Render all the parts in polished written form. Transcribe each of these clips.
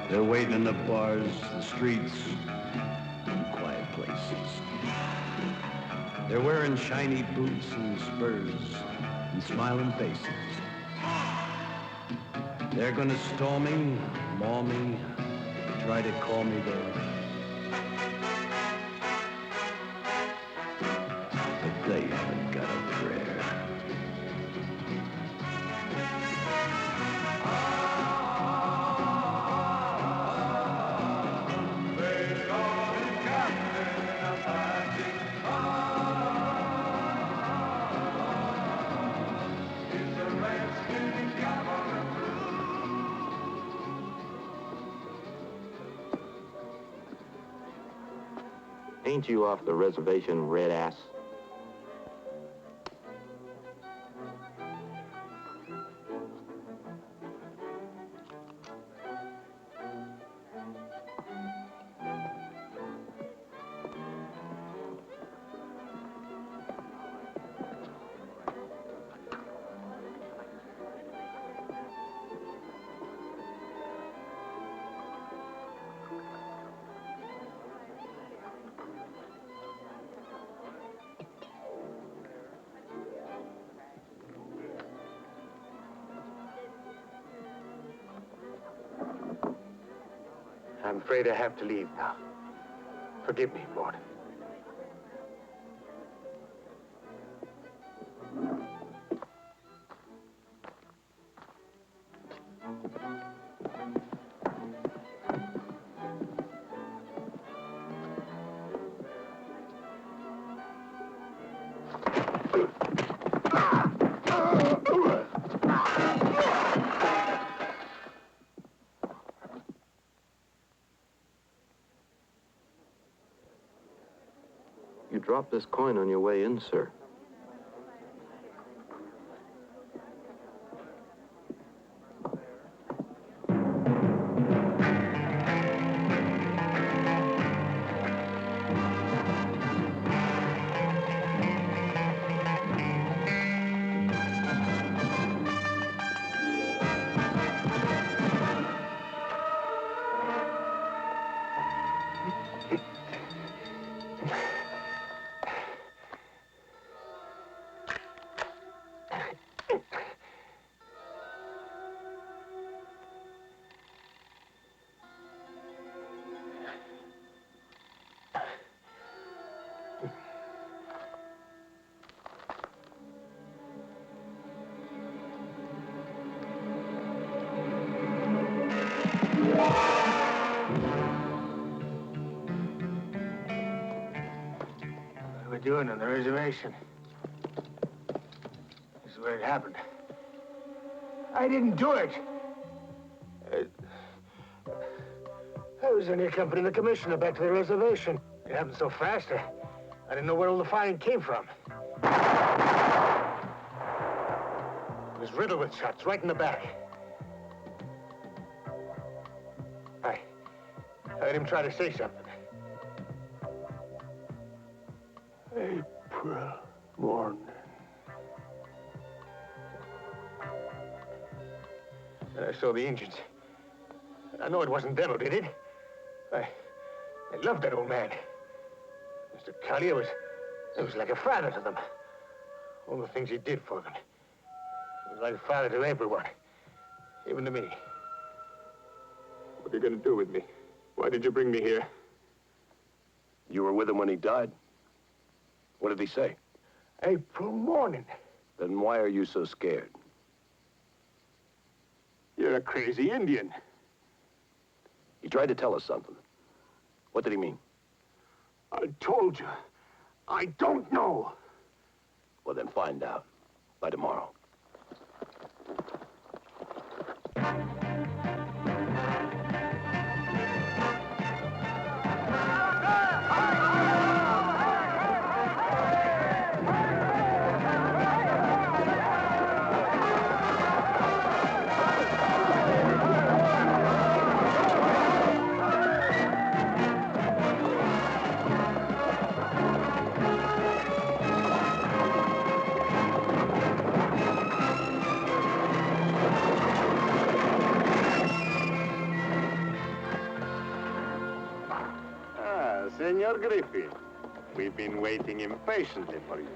They're waiting in the bars, the streets, and quiet places. They're wearing shiny boots and spurs and smiling faces. They're gonna storm me, maul me, try to call me their... But they haven't got a prayer. Ain't you off the reservation, red ass? I'm afraid I have to leave now. Forgive me, Mort. You dropped this coin on your way in, sir. What are we doing on the reservation? This is where it happened. I didn't do it. I was only accompanying the commissioner back to the reservation. It happened so fast, I didn't know where all the firing came from. It was riddled with shots right in the back. I heard him try to say something. April morning. And I saw the engines. I know it wasn't them who did it. I loved that old man. Mr. Collier was like a father to them. All the things he did for them. He was like a father to everyone, even to me. What are you going to do with me? Why did you bring me here? You were with him when he died? What did he say? April morning. Then why are you so scared? You're a crazy Indian. He tried to tell us something. What did he mean? I told you. I don't know. Well, then find out. By tomorrow. Senor Griffin. We've been waiting impatiently for you.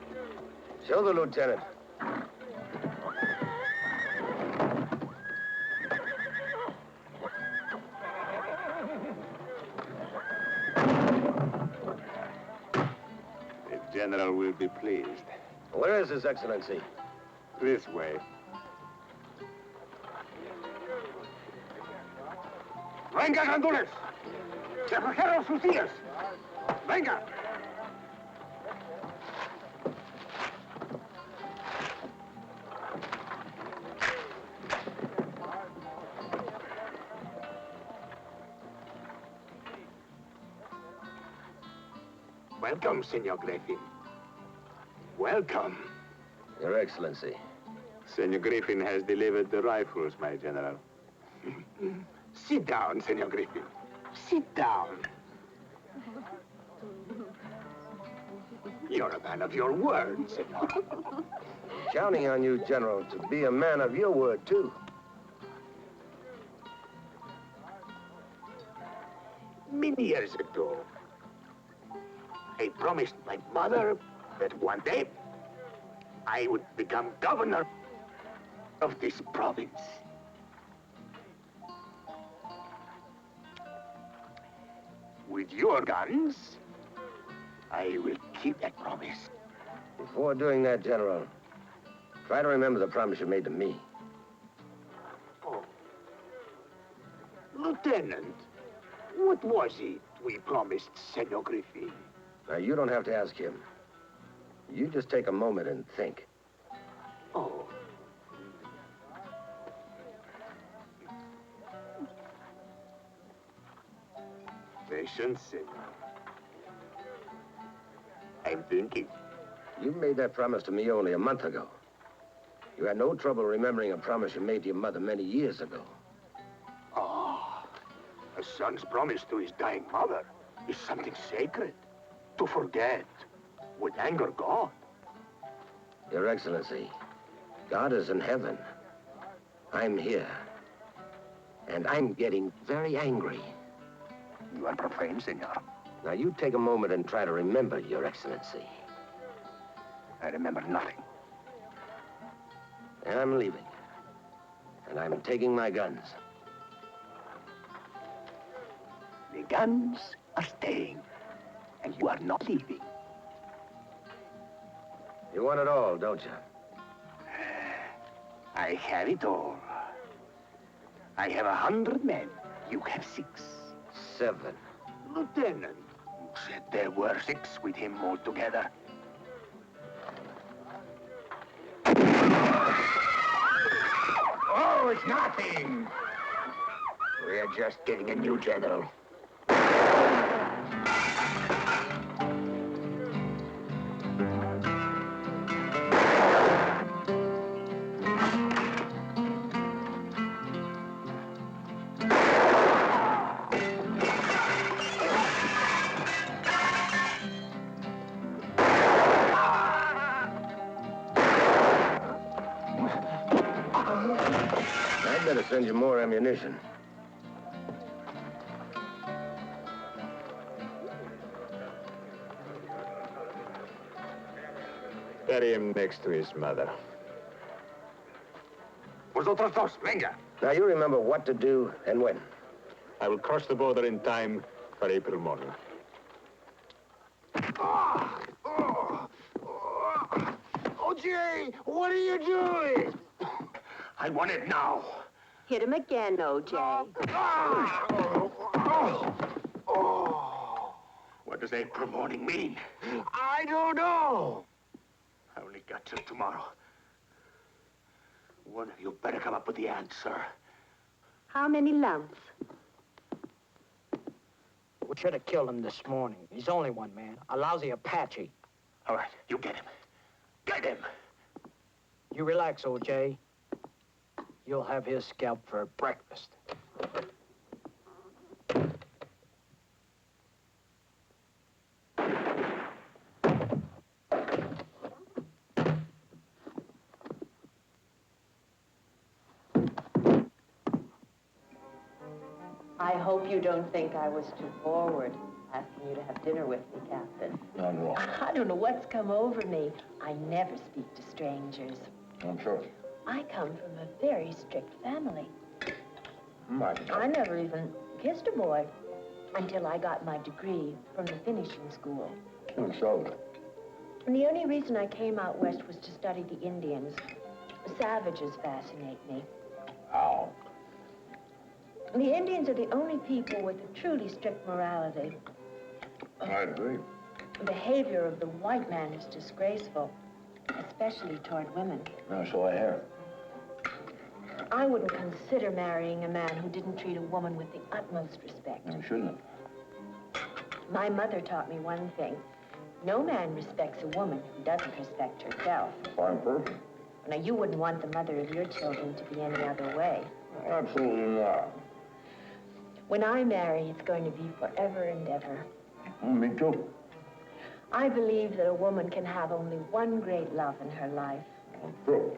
Show the lieutenant. The general will be pleased. Where is His Excellency? This way. Venga, gandules. Que aflojaron sus días. Venga. Welcome, Senor Griffin. Welcome. Your Excellency. Senor Griffin has delivered the rifles, my general. Sit down, Senor Griffin. Sit down. You're a man of your word, Senor. Counting on you, General, to be a man of your word, too. Many years ago, I promised my mother that one day I would become governor of this province. With your guns, I will keep that promise. Before doing that, General, try to remember the promise you made to me. Oh. Lieutenant, what was it we promised Senor Griffin? Now, you don't have to ask him. You just take a moment and think. Oh. Patience, Senor. I'm thinking. You made that promise to me only a month ago. You had no trouble remembering a promise you made to your mother many years ago. Ah, a son's promise to his dying mother is something sacred. To forget would anger God. Your Excellency, God is in heaven. I'm here. And I'm getting very angry. You are profane, Senor. Now, you take a moment and try to remember, Your Excellency. I remember nothing. And I'm leaving. And I'm taking my guns. The guns are staying, and you are not leaving. You want it all, don't you? I have it all. I have 100 men. You have 6. 7. Lieutenant, you said there were 6 with him altogether. Oh, it's nothing. We're just getting a new general. I'd better send you more ammunition. Bury him next to his mother. Vosotros dos, venga. Now, you remember what to do and when. I will cross the border in time for April morning. OJ, what are you doing? I want it now. Hit him again, OJ. What does April morning mean? I don't know. I only got till tomorrow. One of you better come up with the answer. How many lumps? We should have killed him this morning. He's only one man, a lousy Apache. All right, you get him. Get him. You relax, OJ. You'll have his scalp for breakfast. I hope you don't think I was too forward. asking you to have dinner with me, Captain. I'm wrong. I don't know what's come over me. I never speak to strangers. I'm sure. I come from a very strict family. Martin. I never even kissed a boy until I got my degree from the finishing school. And so? And the only reason I came out west was to study the Indians. Savages fascinate me. How? The Indians are the only people with a truly strict morality. I agree. The behavior of the white man is disgraceful, especially toward women. No, so I hear. I wouldn't consider marrying a man who didn't treat a woman with the utmost respect. You shouldn't. My mother taught me one thing. No man respects a woman who doesn't respect herself. Fine person. Now, you wouldn't want the mother of your children to be any other way. Absolutely not. When I marry, it's going to be forever and ever. Me too. I believe that a woman can have only one great love in her life. True.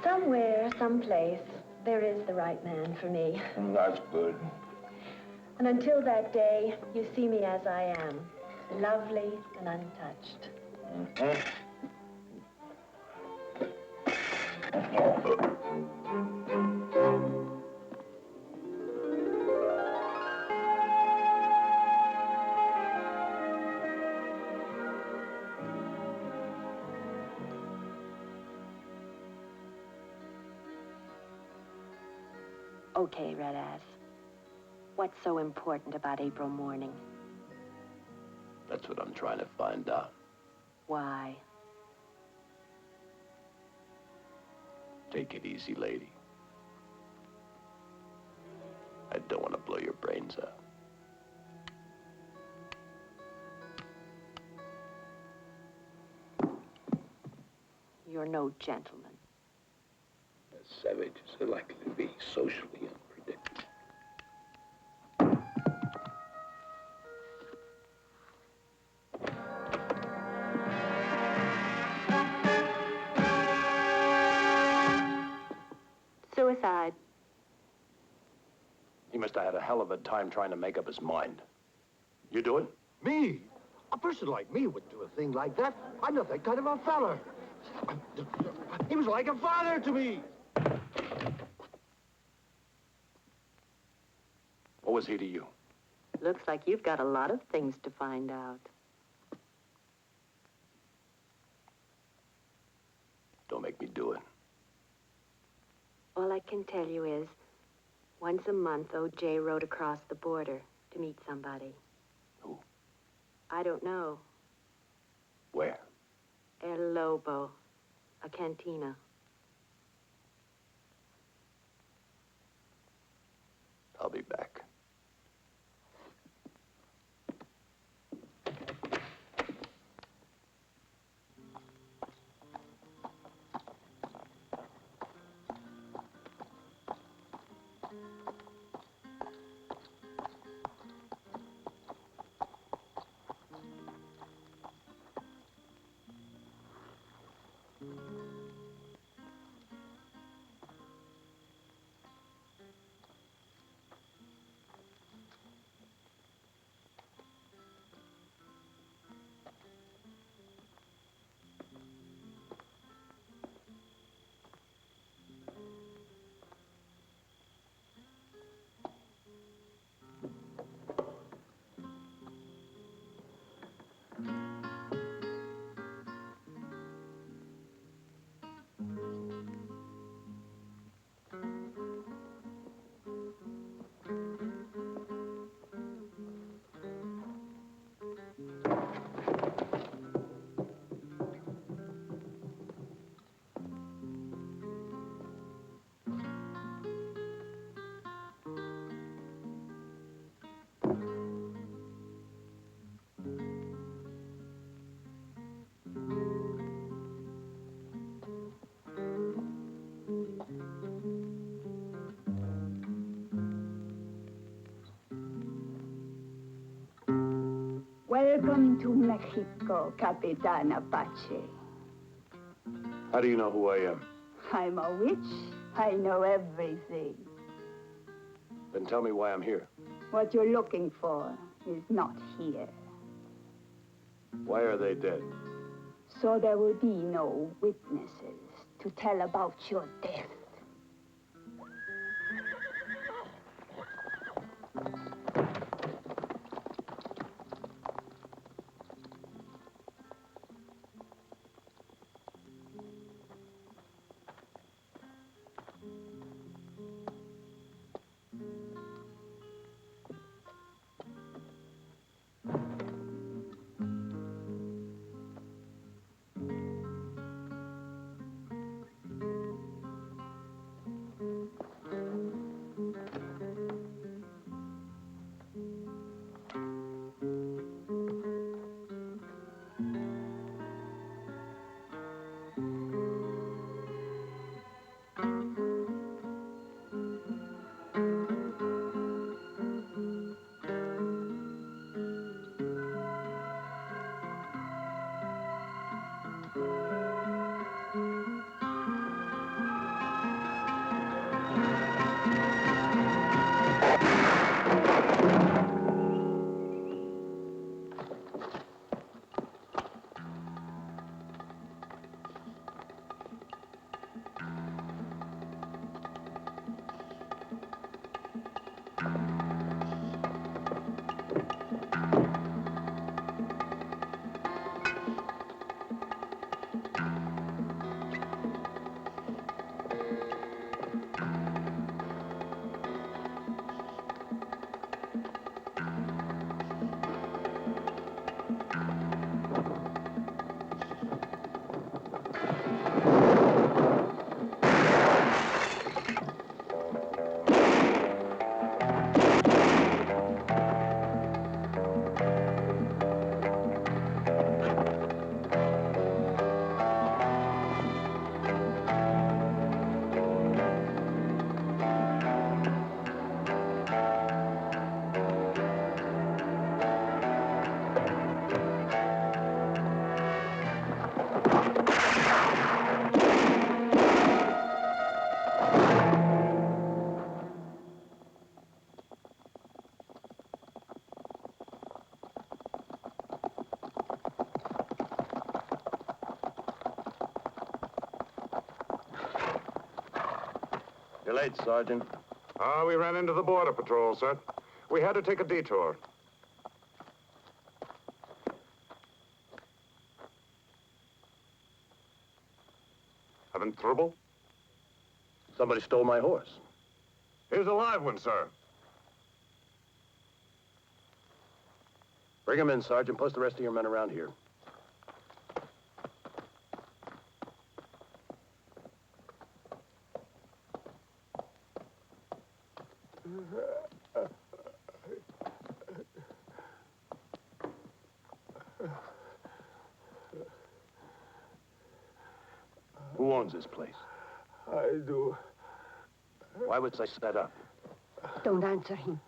Somewhere, someplace, there is the right man for me. That's good. And until that day, you see me as I am, lovely and untouched. Mm-hmm. Okay, Red Ass. What's so important about April morning? That's what I'm trying to find out. Why? Take it easy, lady. I don't want to blow your brains out. You're no gentleman. Savages are likely to be socially unpredictable. Suicide. He must have had a hell of a time trying to make up his mind. You do it? Me? A person like me wouldn't do a thing like that. I'm not that kind of a fella. He was like a father to me. What was he to you? Looks like you've got a lot of things to find out. Don't make me do it. All I can tell you is, once a month, O.J. rode across the border to meet somebody. Who? I don't know. Where? El Lobo, a cantina. I'll be back. Welcome to Mexico, Captain Apache. How do you know who I am? I'm a witch. I know everything. Then tell me why I'm here. What you're looking for is not here. Why are they dead? So there will be no witnesses to tell about your death. You're late, Sergeant. We ran into the border patrol, sir. We had to take a detour. Having trouble? Somebody stole my horse. Here's a live one, sir. Bring him in, Sergeant. Post the rest of your men around here. Who owns this place? I do. Why was I set up? Don't answer him.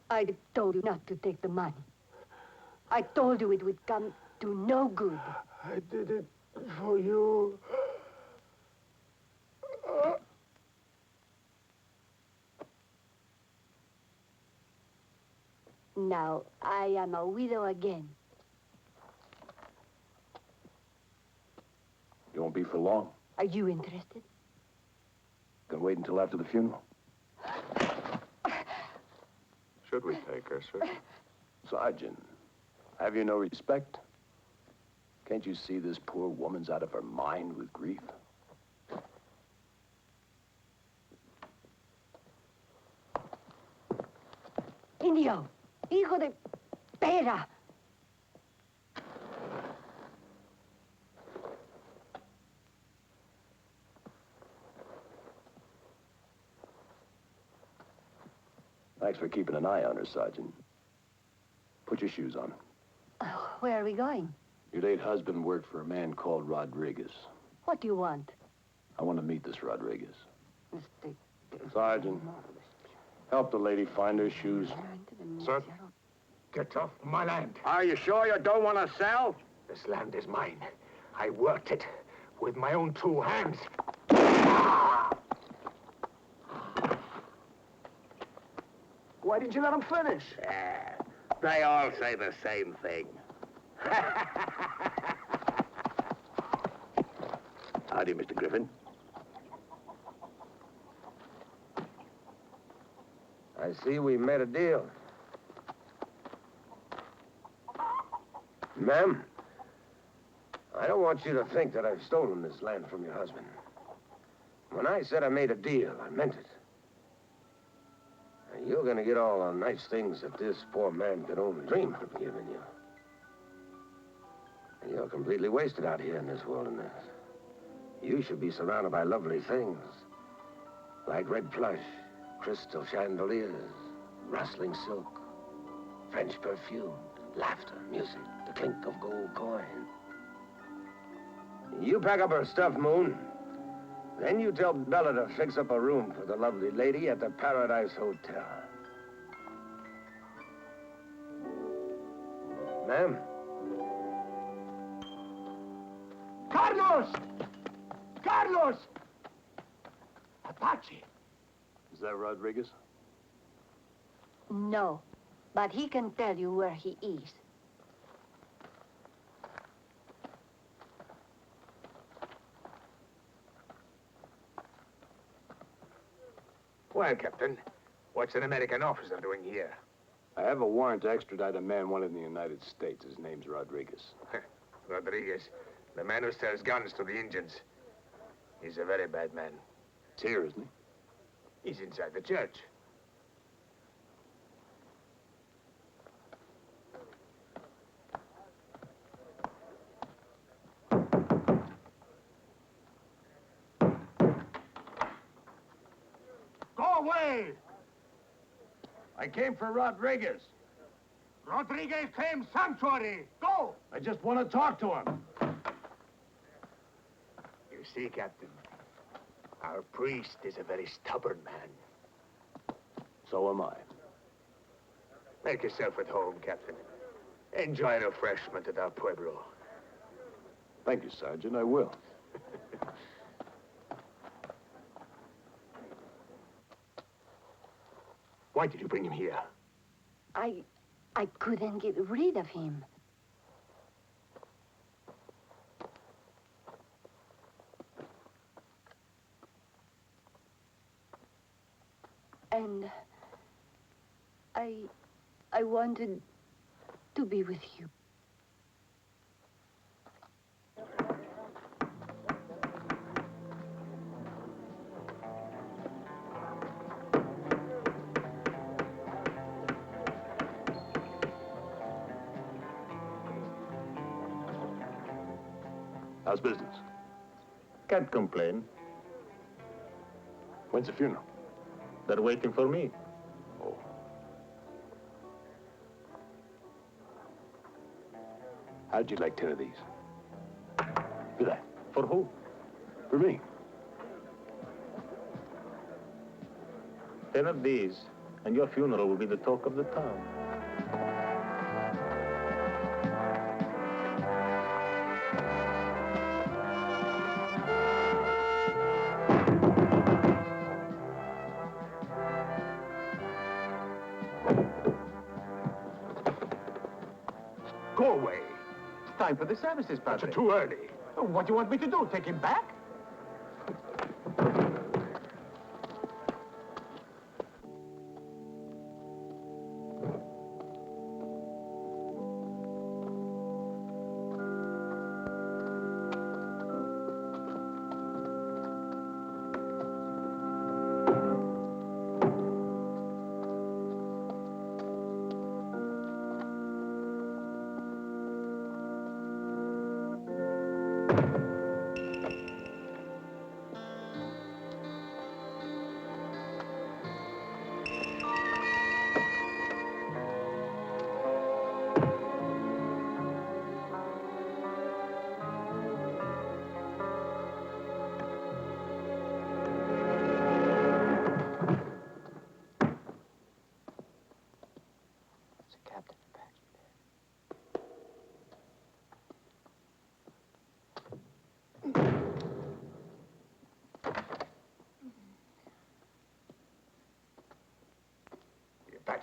I told you not to take the money. I told you it would come to no good. I did it for you. Now, I am a widow again. You won't be for long. Are you interested? Can wait until after the funeral. Should we take her, sir? Sergeant, have you no respect? Can't you see this poor woman's out of her mind with grief? Indio, hijo de pera. Thanks for keeping an eye on her, Sergeant. Put your shoes on. Where are we going? Your late husband worked for a man called Rodriguez. What do you want? I want to meet this Rodriguez. Sergeant, help the lady find her shoes. Sir? Get off my land. Are you sure you don't want to sell? This land is mine. I worked it. with my own two hands. Why didn't you let him finish? They all say the same thing. Howdy, Mr. Griffin. I see we made a deal. Ma'am, I don't want you to think that I've stolen this land from your husband. When I said I made a deal, I meant it. And you're gonna get all the nice things that this poor man could only dream of giving you. And you're completely wasted out here in this wilderness. You should be surrounded by lovely things, like red plush, crystal chandeliers, rustling silk, French perfume, laughter, music, the clink of gold coin. You pack up her stuff, Moon. Then you tell Bella to fix up a room for the lovely lady at the Paradise Hotel. Ma'am? Carlos! Carlos! Apache. Is that Rodriguez? No, but he can tell you where he is. Well, Captain, what's an American officer doing here? I have a warrant to extradite a man wanted in the United States. His name's Rodriguez. Rodriguez, the man who sells guns to the Indians. He's a very bad man. He's here, isn't he? He's inside the church. Go away! I came for Rodriguez. Rodriguez claims sanctuary. Go! I just want to talk to him. You see, Captain, our priest is a very stubborn man. So am I. Make yourself at home, Captain. Enjoy refreshment at our pueblo. Thank you, Sergeant. I will. Why did you bring him here? I couldn't get rid of him. And I wanted to be with you. How's business? Can't complain. When's the funeral? They're waiting for me. Oh. How'd you like 10 of these? For that? For who? For me. 10 of these, and your funeral will be the talk of the town. Go away. It's time for the services, Padre. It's too early. What do you want me to do? Take him back?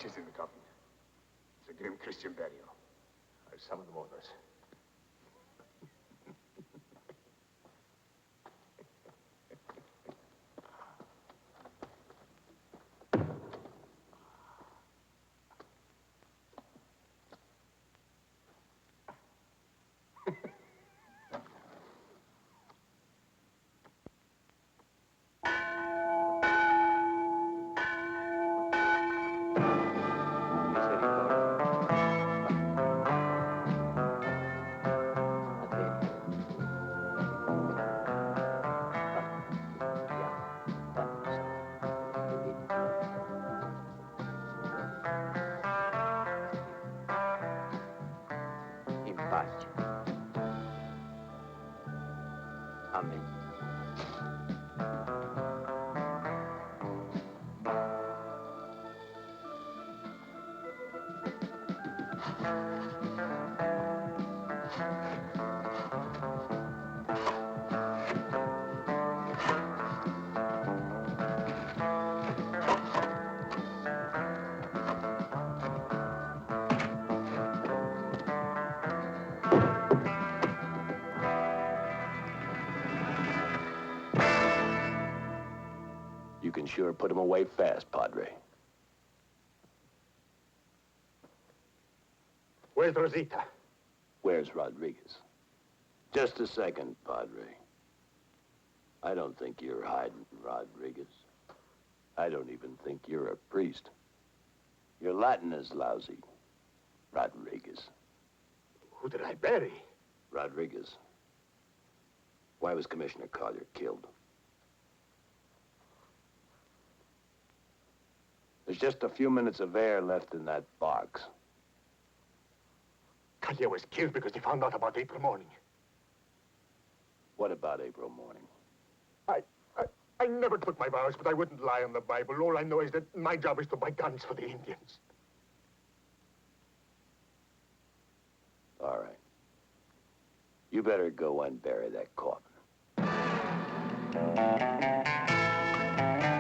ashes in the coffin. It's a grim Christian burial. I'll summon the mourners. In pace. Amen. You can sure put him away fast, Padre. Where's Rosita? Where's Rodriguez? Just a second, Padre. I don't think you're hiding Rodriguez. I don't even think you're a priest. Your Latin is lousy, Rodriguez. Who did I bury? Rodriguez. Why was Commissioner Collier killed? There's just a few minutes of air left in that box. Collier was killed because he found out about April morning. What about April morning? I never took my vows, but I wouldn't lie on the Bible. All I know is that my job is to buy guns for the Indians. All right. You better go and bury that coffin.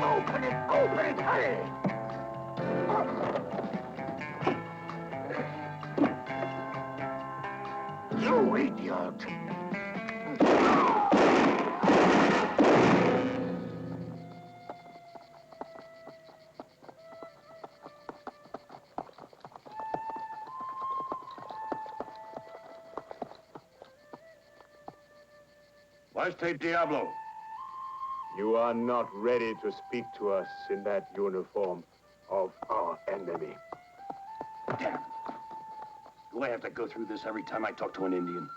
Open it! Open it! Hurry! You idiot! Este Diablo. You are not ready to speak to us in that uniform of our enemy. Damn. Do I have to go through this every time I talk to an Indian?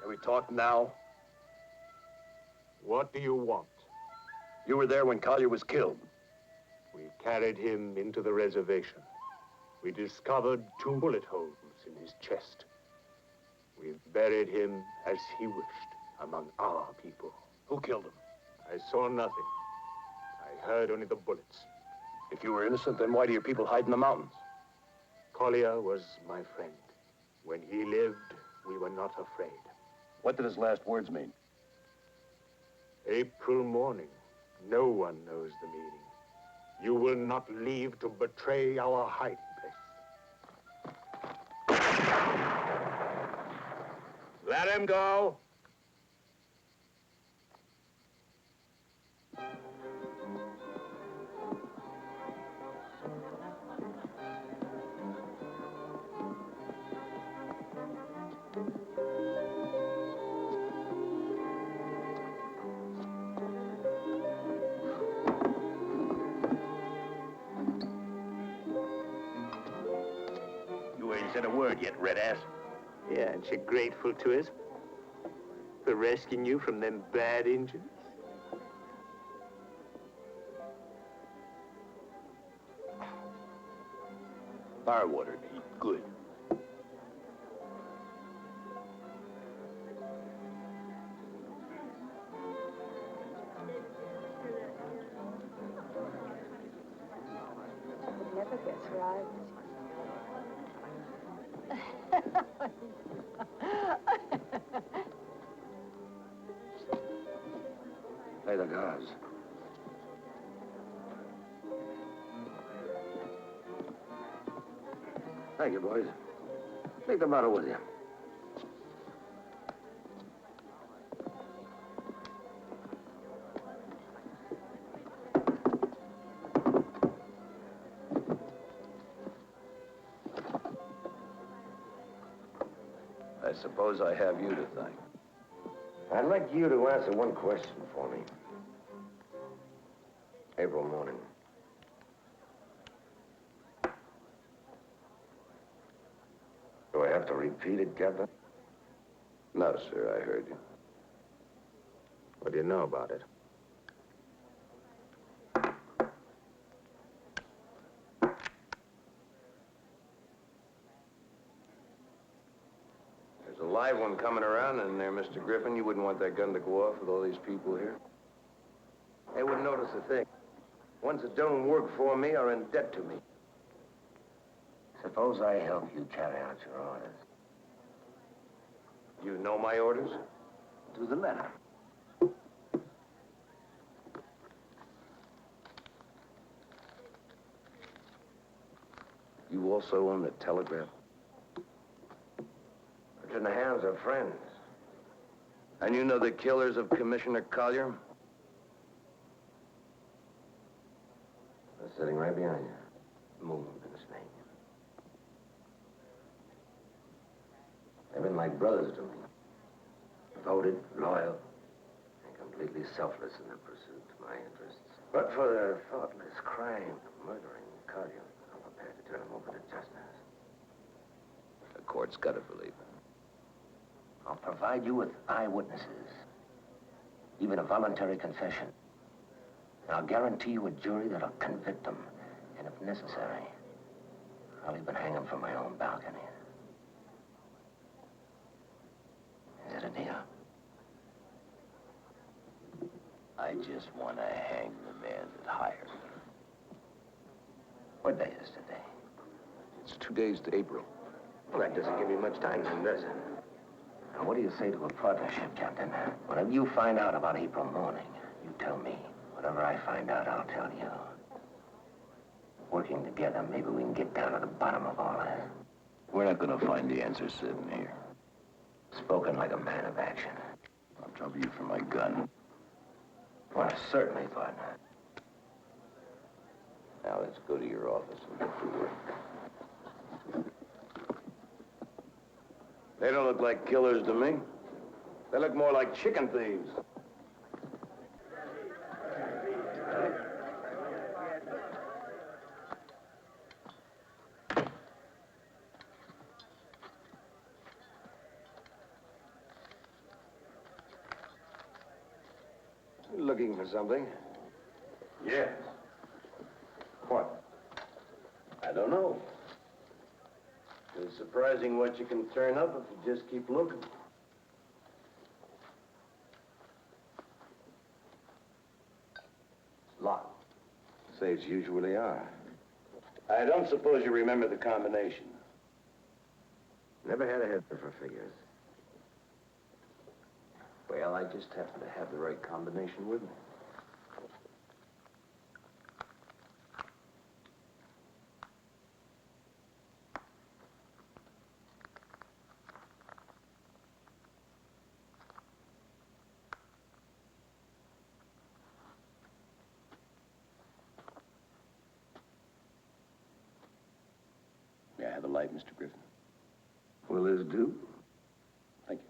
Can we talk now? What do you want? You were there when Collier was killed. We carried him into the reservation. We discovered 2 bullet holes in his chest. We buried him as he wished, among our people. Who killed him? I saw nothing. I heard only the bullets. If you were innocent, then why do your people hide in the mountains? Collier was my friend. When he lived, we were not afraid. What did his last words mean? April morning. No one knows the meaning. You will not leave to betray our hiding place. Let him go. You ain't said a word yet, red ass. Yeah, and you're grateful to us for rescuing you from them bad Indians? Firewater to eat good. It never gets right. Play the guards. Thank you, boys. Take the bottle with you. I suppose I have you to thank. I'd like you to answer one question for me. April morning. Do I have to repeat it, Captain? No, sir, I heard you. What do you know about it? There's a live one coming around in there, Mr. Griffin. You wouldn't want that gun to go off with all these people here. They wouldn't notice a thing. Ones that don't work for me are in debt to me. Suppose I help you carry out your orders. You know my orders? To the letter. You also own the telegraph? It's in the hands of friends. And you know the killers of Commissioner Collier? They're sitting right behind you. Moon and Snake. They've been like brothers to me. Devoted, loyal, and completely selfless in their pursuit of my interests. But for their thoughtless crime of murdering Collier, I'm prepared to turn them over to justice. The court's got to believe it. I'll provide you with eyewitnesses, even a voluntary confession. And I'll guarantee you a jury that'll convict them, and if necessary, I'll even hang them from my own balcony. Is it a deal? I just want to hang the man that hired me. What day is today? It's 2 days to April. Well, that doesn't give you much time then, does it? Now, what do you say to a partnership, Captain? Whatever you find out about April morning, you tell me. Whatever I find out, I'll tell you. Working together, maybe we can get down to the bottom of all this. We're not going to find the answer sitting here. Spoken like a man of action. I'll trouble you for my gun. Well, certainly, partner. Now, let's go to your office and get to work. They don't look like killers to me. They look more like chicken thieves. Looking for something? Yes. What? I don't know. It's surprising what you can turn up if you just keep looking. Locked. Safes usually are. I don't suppose you remember the combination. Never had a head for figures. Well, I just happen to have the right combination with me. May I have a light, Mr. Griffin? Will this do? Thank you.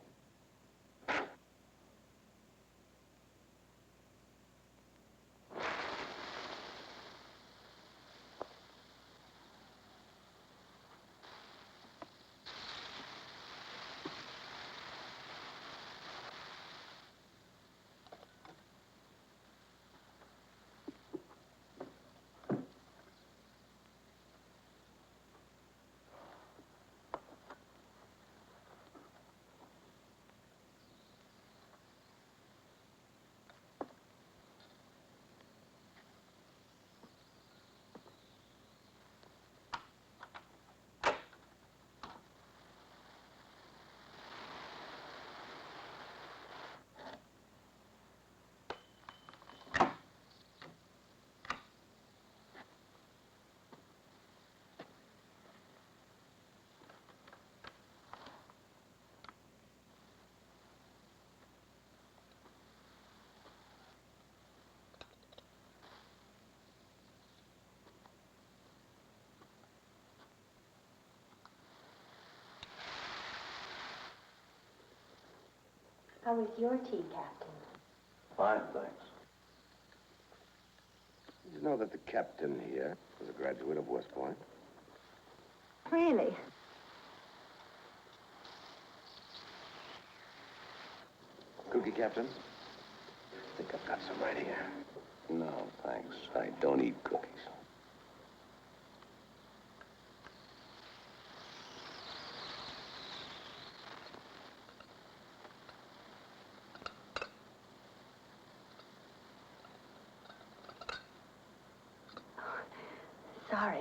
How is your tea, Captain? Fine, thanks. Did you know that the captain here was a graduate of West Point? Really? Cookie, Captain? I think I've got some right here. No, thanks. I don't eat cookies. Sorry.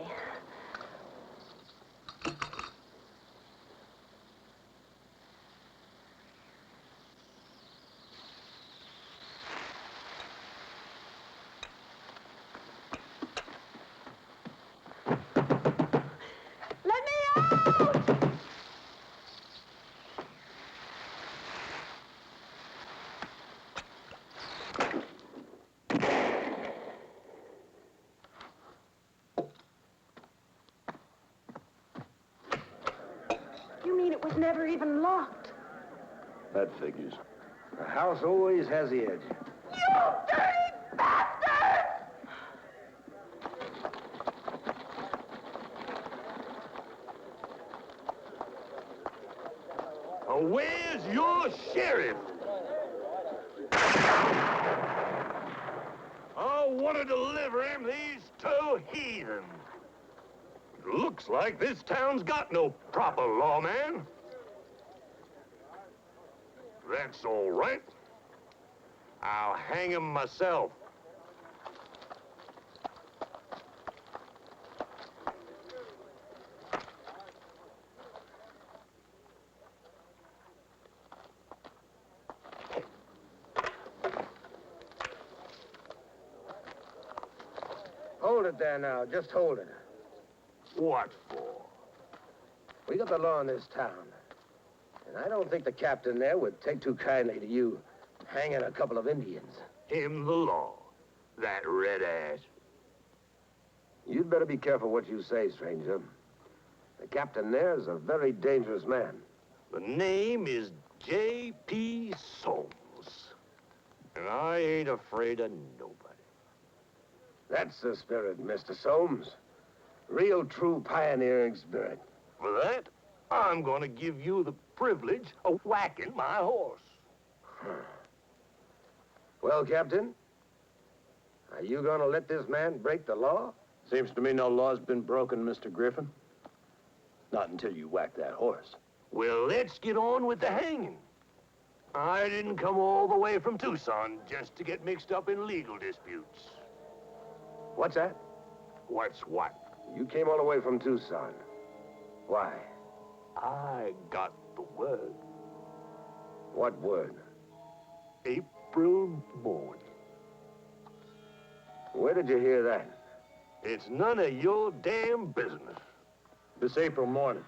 Let me out! You mean it was never even locked? That figures. The house always has the edge. You dirty bastard! Where's your sheriff? I want to deliver him these two heathens. Looks like this town's got no proper lawman. That's all right. I'll hang him myself. Hold it there now. Just hold it. What for? We got the law in this town. And I don't think the captain there would take too kindly to you hanging a couple of Indians. Him the law. That red ass. You'd better be careful what you say, stranger. The captain there is a very dangerous man. The name is J.P. Soames. And I ain't afraid of nobody. That's the spirit, Mr. Soames. Real, true pioneering spirit. For that, I'm gonna give you the privilege of whacking my horse. Well, Captain, are you gonna let this man break the law? Seems to me no law's been broken, Mr. Griffin. Not until you whack that horse. Well, let's get on with the hanging. I didn't come all the way from Tucson just to get mixed up in legal disputes. What's that? What's what? You came all the way from Tucson. Why? I got the word. What word? April morning. Where did you hear that? It's none of your damn business. This April morning.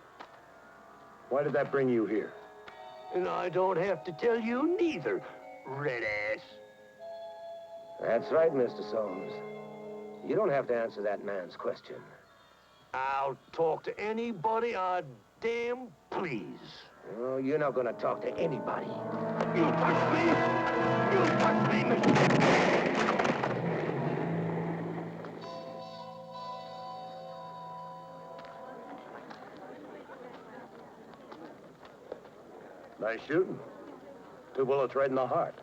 Why did that bring you here? And I don't have to tell you neither, red ass. That's right, Mr. Soames. You don't have to answer that man's question. I'll talk to anybody I damn please. Oh, you're not gonna talk to anybody. You touch me! You touch me, Mr. Nice shooting. 2 bullets right in the heart.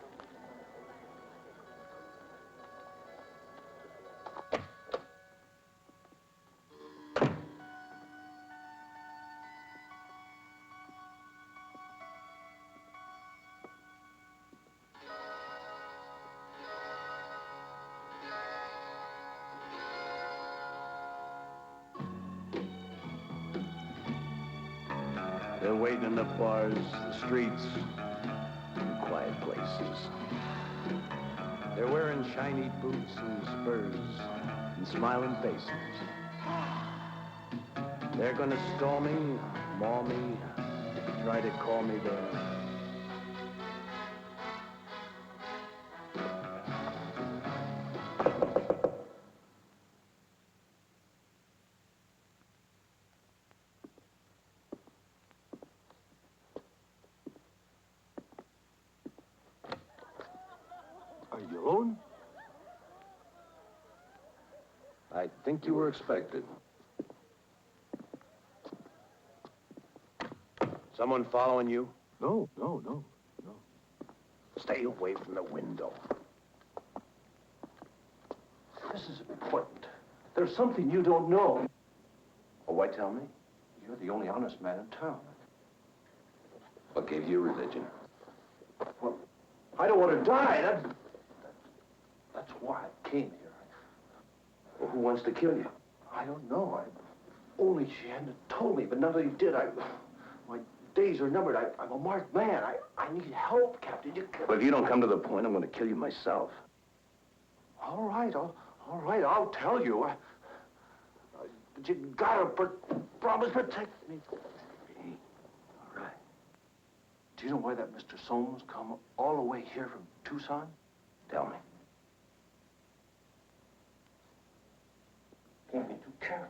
They're waiting in the bars, the streets, and quiet places. They're wearing shiny boots and spurs and smiling faces. They're gonna storm me, maul me, try to call me their... think you were expected. Someone following you? No. Stay away from the window. This is important. There's something you don't know. Oh, why tell me? You're the only honest man in town. What gave you religion? Well, I don't want to die. That's why I came here. Well, who wants to kill you? I don't know. Only she hadn't told me, but now that he did, my days are numbered. I'm a marked man. I need help, Captain. Well, if you don't come to the point, I'm going to kill you myself. All right, I'll tell you. But you gotta promise protect me. Hey, all right. Do you know why that Mr. Soames come all the way here from Tucson? Tell me. Can't be too careful.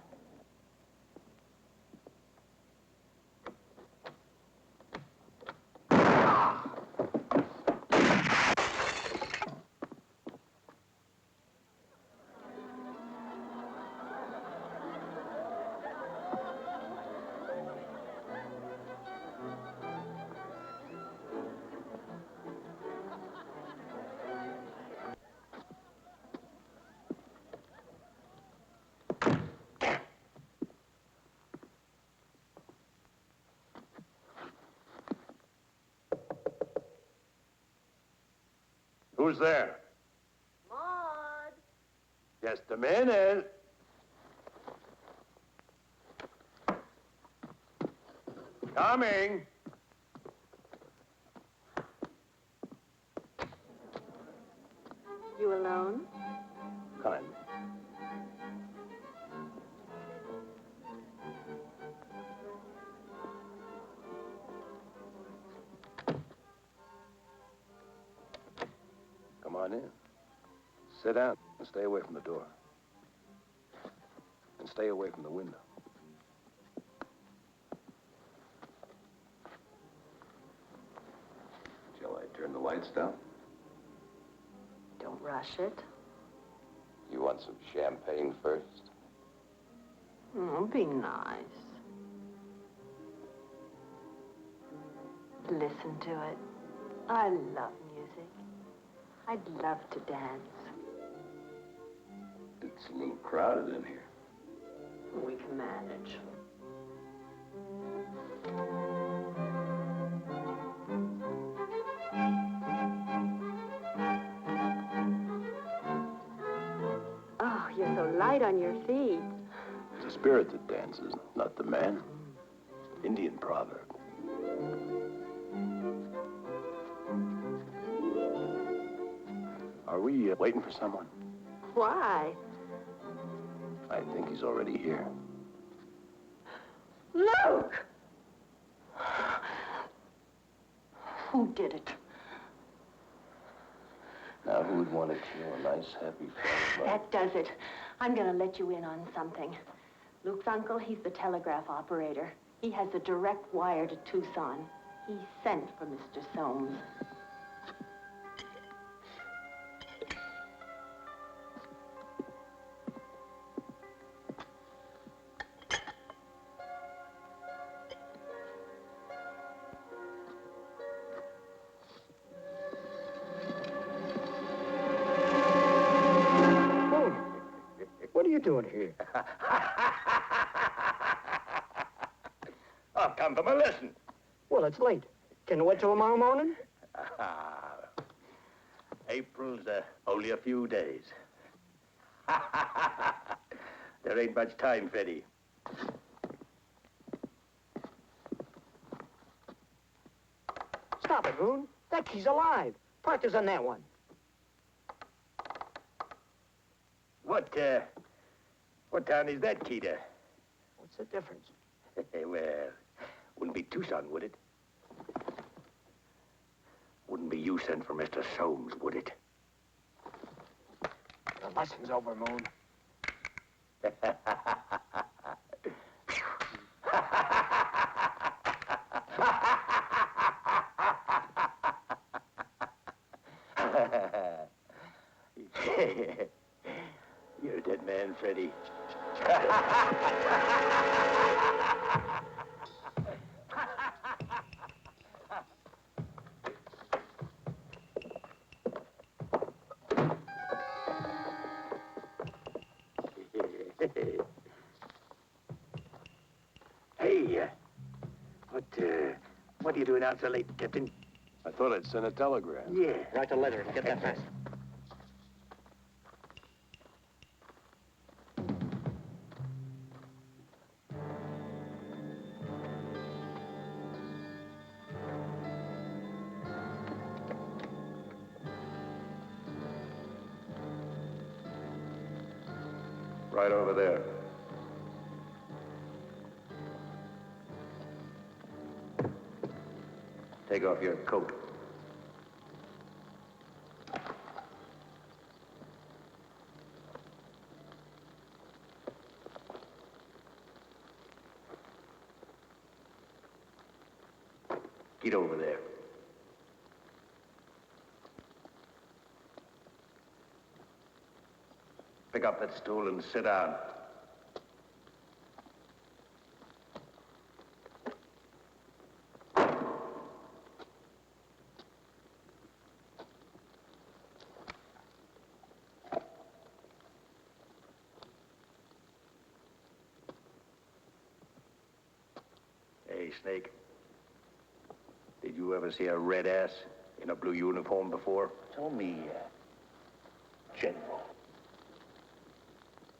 Who's there? Maud! Just a minute. Coming. You alone? Kind. Come on in. Sit down and stay away from the door. And stay away from the window. Shall I turn the lights down? Don't rush it. You want some champagne first? Oh, be nice. Listen to it. I love music. I'd love to dance. It's a little crowded in here. We can manage. Oh, you're so light on your feet. It's the spirit that dances, not the man. Indian proverb. Are we waiting for someone? Why? I think he's already here. Luke! Who did it? Now, who would want to kill a nice, happy fellow? That does it. I'm gonna let you in on something. Luke's uncle, he's the telegraph operator. He has a direct wire to Tucson. He sent for Mr. Soames. What are you doing here? I've come for my lesson. Well, it's late. Can you wait till tomorrow morning? April's only a few days. There ain't much time, Freddie. Stop it, Moon. That key's alive. Practice on that one. What town is that key to? What's the difference? Well, wouldn't be Tucson, would it? Wouldn't be you sent for Mr. Soames, would it? The lesson's over, Moon. You're a dead man, Freddie. Hey, what are you doing out so late, Captain? I thought I'd send a telegram. Yeah. Write a letter and get that fast. Right over there. Take off your coat. Get over there. Pick up that stool and sit down. Hey, Snake. Did you ever see a red ass in a blue uniform before? Tell me, General,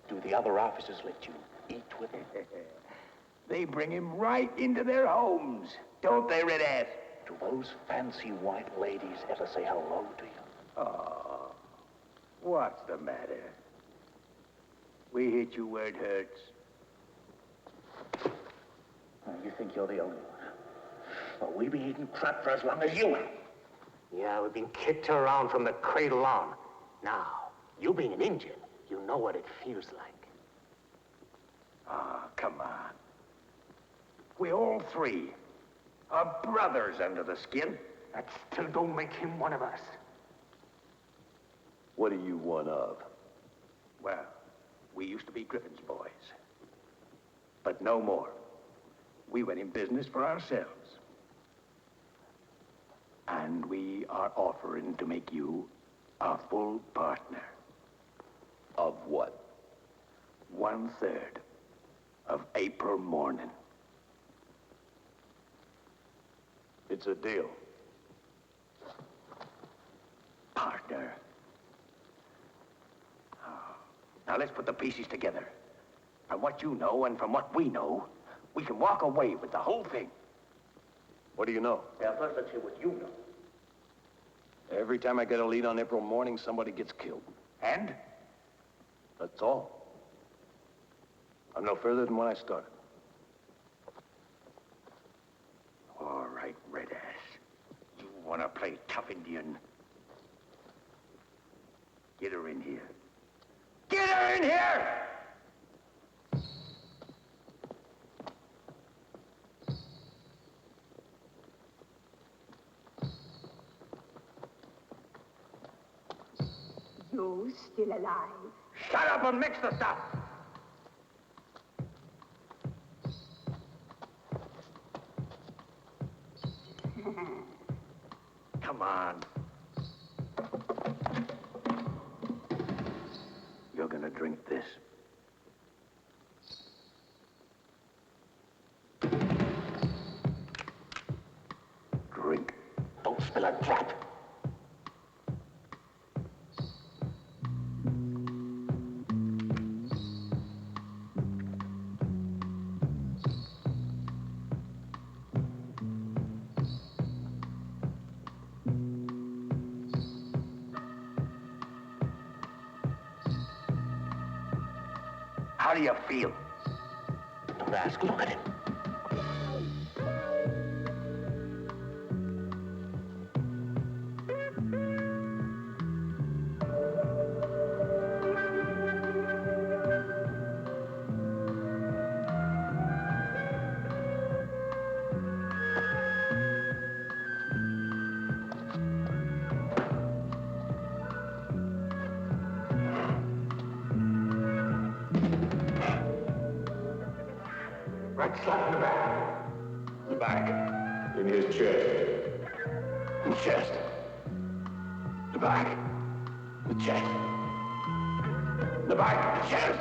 do the other officers let you eat with him? They bring him right into their homes, don't they, red ass? Do those fancy white ladies ever say hello to you? Oh, what's the matter? We hit you where it hurts. You think you're the only one? Well, we've been eating crap for as long as you have. Yeah, we've been kicked around from the cradle on. Now, you being an Indian, you know what it feels like. Ah, come on. We all three are brothers under the skin. That still don't make him one of us. What are you one of? Well, we used to be Griffin's boys. But no more. We went in business for ourselves. And we are offering to make you a full partner. Of what? 1/3 of April morning. It's a deal. Partner. Oh. Now let's put the pieces together. From what you know and from what we know, we can walk away with the whole thing. What do you know? Now, first let's hear what you know. Every time I get a lead on April morning, somebody gets killed. And? That's all. I'm no further than when I started. All right, red ass. You want to play tough Indian? Get her in here. Get her in here! You still alive? Shut up and mix the stuff! Come on. You're gonna drink this. Drink. Don't spill a drop. How do you feel? Don't ask, look at him. Hard slap in the back. The back. In his chest. The chest. The back. The chest. The back. The chest.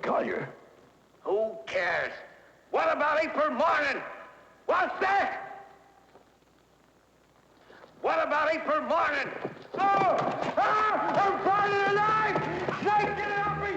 Collier. Who cares? What about April morning? What's that? What about April morning? Oh! Ah! I'm falling alive! Snake, get it off me!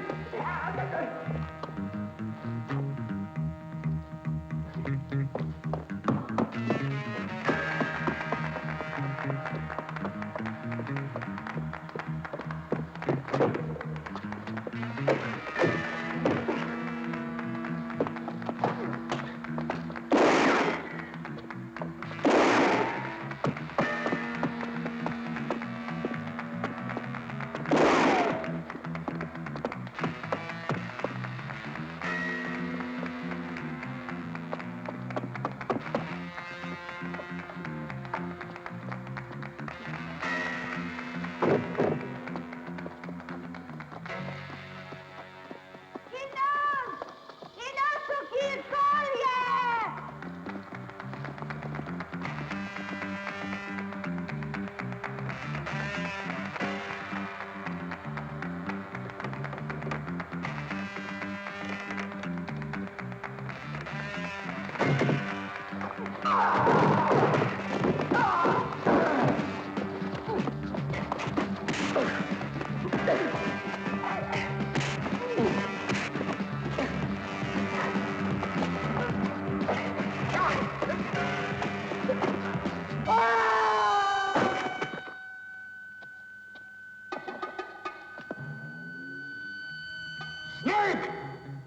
Snake!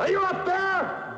Are you up there?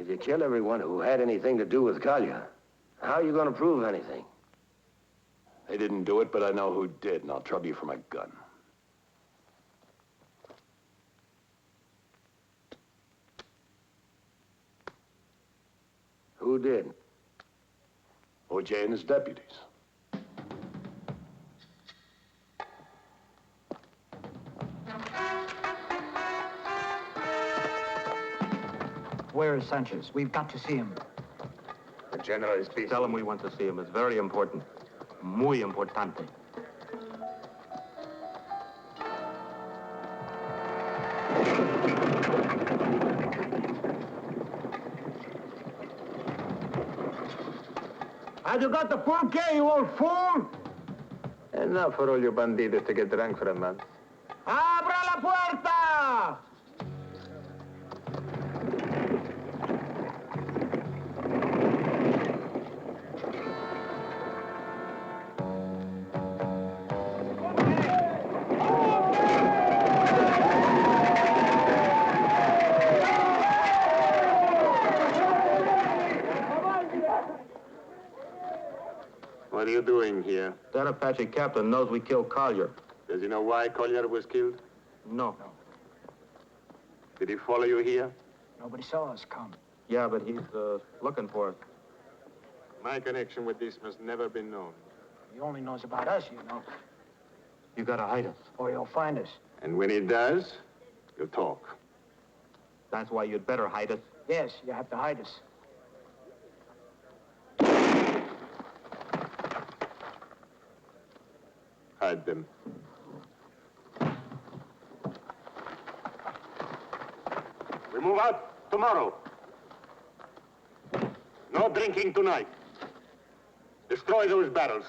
If you kill everyone who had anything to do with Collier, how are you going to prove anything? They didn't do it, but I know who did, and I'll trouble you for my gun. Who did? O.J. and his deputies. Where is Sanchez? We've got to see him. The general is busy. Tell him we want to see him. It's very important. Muy importante. Have you got the pulque, you old fool? Enough for all you bandidos to get drunk for a month. Abra la puerta! What are you doing here? That Apache captain knows we killed Collier. Does he know why Collier was killed? No. Did he follow you here? Nobody saw us come. Yeah, but he's looking for us. My connection with this must never be known. He only knows about us, you know. You gotta hide us. Or he'll find us. And when he does, you'll talk. That's why you'd better hide us. Yes, you have to hide us. Hide them. We move out tomorrow. No drinking tonight. Destroy those barrels.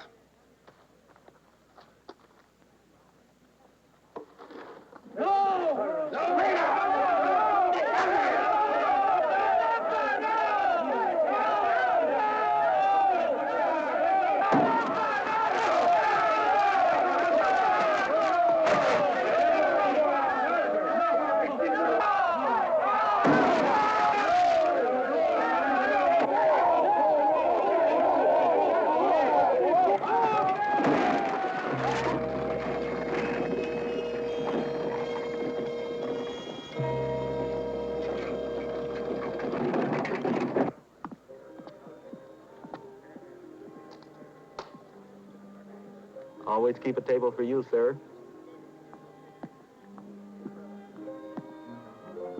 Always keep a table for you, sir.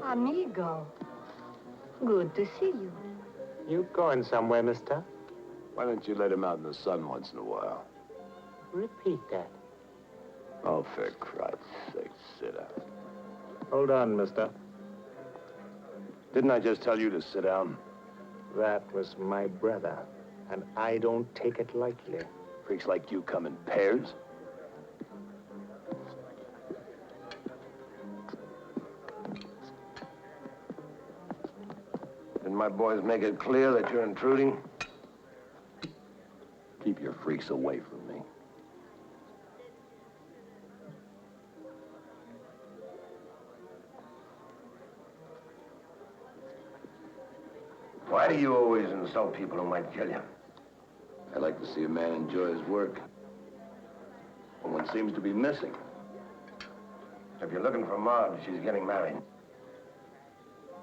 Amigo. Good to see you. You going somewhere, mister? Why don't you let him out in the sun once in a while? Repeat that. Oh, for Christ's sake, sit down. Hold on, mister. Didn't I just tell you to sit down? That was my brother, and I don't take it lightly. Freaks like you come in pairs? Did my boys make it clear that you're intruding? Keep your freaks away from me. Why do you always insult people who might kill you? I like to see a man enjoy his work. But one seems to be missing. If you're looking for Maud, she's getting married.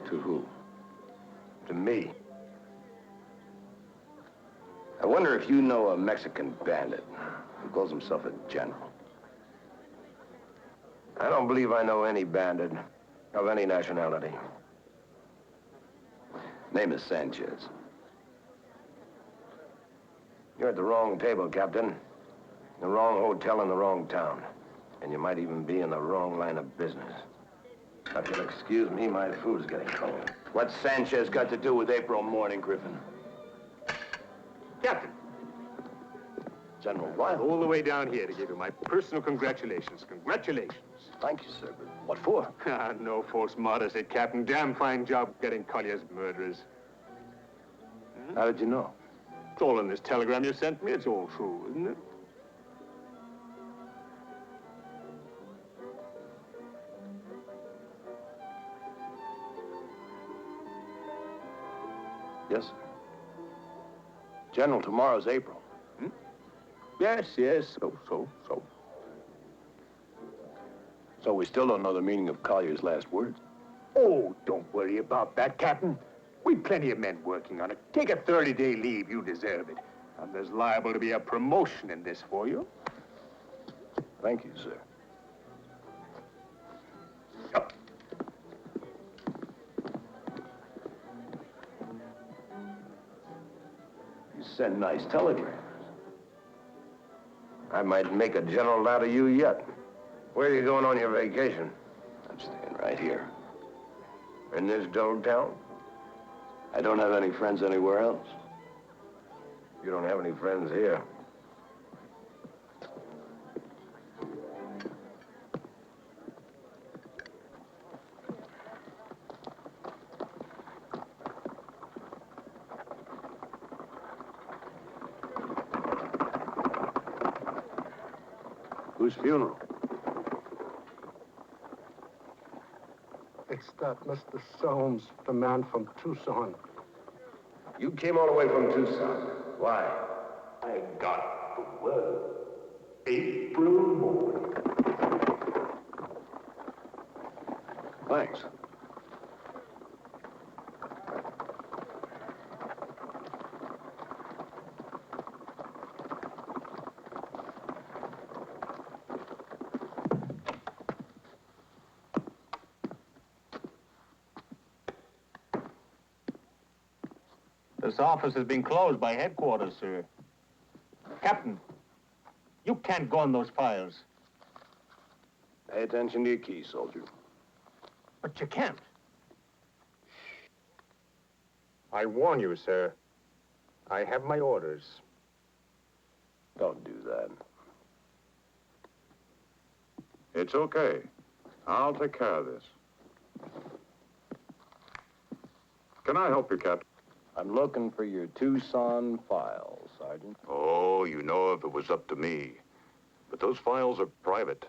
To who? To me. I wonder if you know a Mexican bandit who calls himself a general. I don't believe I know any bandit of any nationality. Name is Sanchez. You're at the wrong table, Captain. The wrong hotel in the wrong town. And you might even be in the wrong line of business. If you'll excuse me, my food's getting cold. What's Sanchez got to do with April morning, Griffin? Captain, General what? all the way down here to give you my personal congratulations. Congratulations. Thank you, sir, but what for? Ah, no false modesty, Captain. Damn fine job getting Collier's murderers. How did you know? It's all in this telegram you sent me. It's all true, isn't it? Yes, sir. General, tomorrow's April. Yes, so. So we still don't know the meaning of Collier's last words. Oh, don't worry about that, Captain. We've plenty of men working on it. Take a 30-day leave. You deserve it. And there's liable to be a promotion in this for you. Thank you, sir. You send nice telegrams. I might make a general out of you yet. Where are you going on your vacation? I'm staying right here. In this dull town? I don't have any friends anywhere else. You don't have any friends here. Whose funeral? It's that Mr. Soames, the man from Tucson. You came all the way from Tucson. Why? I got the word. April morning. Thanks. This office has been closed by headquarters, sir. Captain, you can't go in those files. Pay attention to your keys, soldier. But you can't. I warn you, sir. I have my orders. Don't do that. It's okay. I'll take care of this. Can I help you, Captain? I'm looking for your Tucson files, Sergeant. Oh, you know if it was up to me. But those files are private.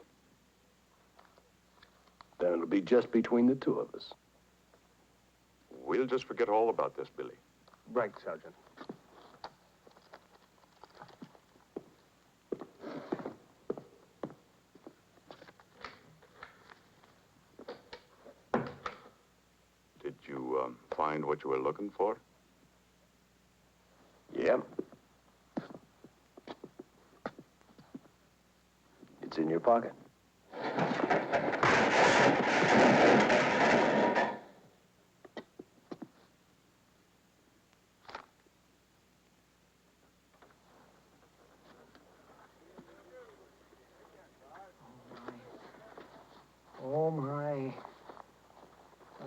Then it'll be just between the two of us. We'll just forget all about this, Billy. Right, Sergeant. Did you find what you were looking for? Yeah. It's in your pocket. Oh, my.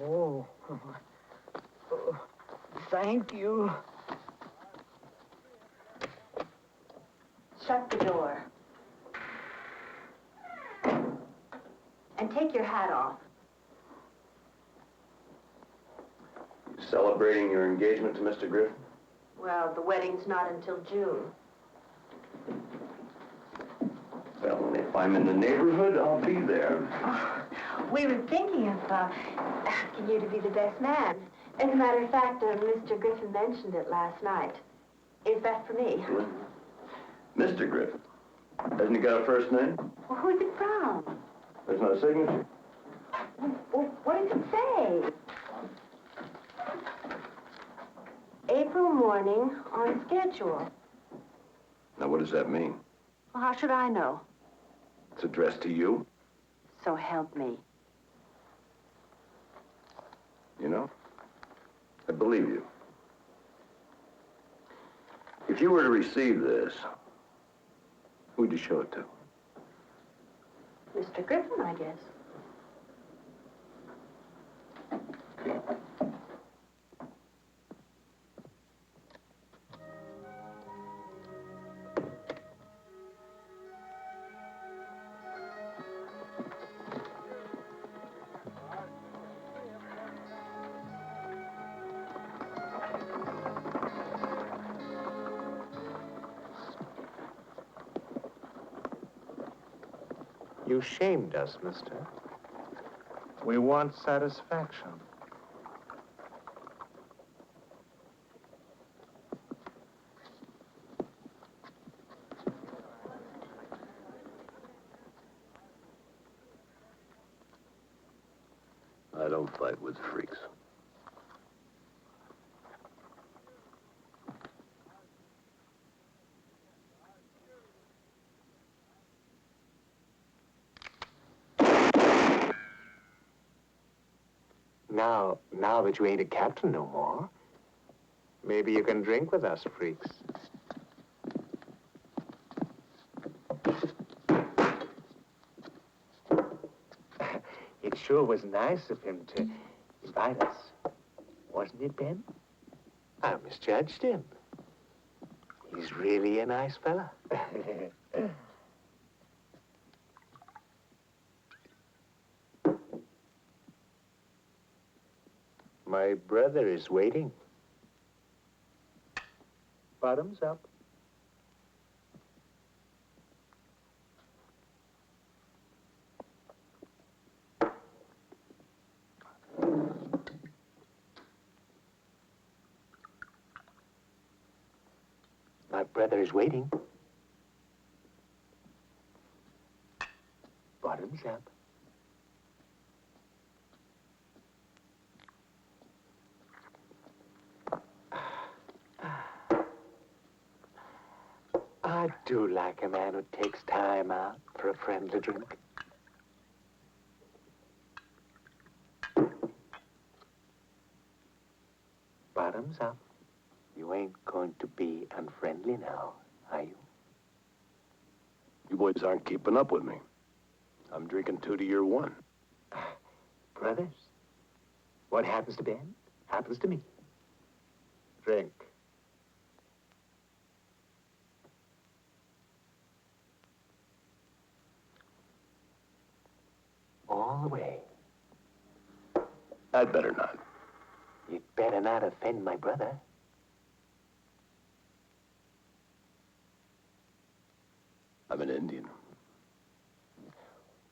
Oh. Thank you. Shut the door. And take your hat off. You celebrating your engagement to Mr. Griffin? Well, the wedding's not until June. Well, if I'm in the neighborhood, I'll be there. Oh, we were thinking of asking you to be the best man. As a matter of fact, Mr. Griffin mentioned it last night. Is that for me? Mr. Griffin. Hasn't he got a first name? Well, who's it from? There's no signature. Well, what does it say? April morning on schedule. Now, what does that mean? Well, how should I know? It's addressed to you? So help me. You know, I believe you. If you were to receive this, who'd you show it to? Mr. Griffin, I guess. You shamed us, mister. We want satisfaction. don't fight with freaks. Now that you ain't a captain no more, maybe you can drink with us, freaks. It sure was nice of him to invite us. Wasn't it, Ben? I misjudged him. He's really a nice fella. My brother is waiting. Bottoms up. My brother is waiting. Bottoms up. I do like a man who takes time out for a friendly drink. Bottoms up. You ain't going to be unfriendly now, are you? You boys aren't keeping up with me. I'm drinking 2 to your 1. Brothers, what happens to Ben happens to me. Drink. All the way. I'd better not. You'd better not offend my brother. I'm an Indian.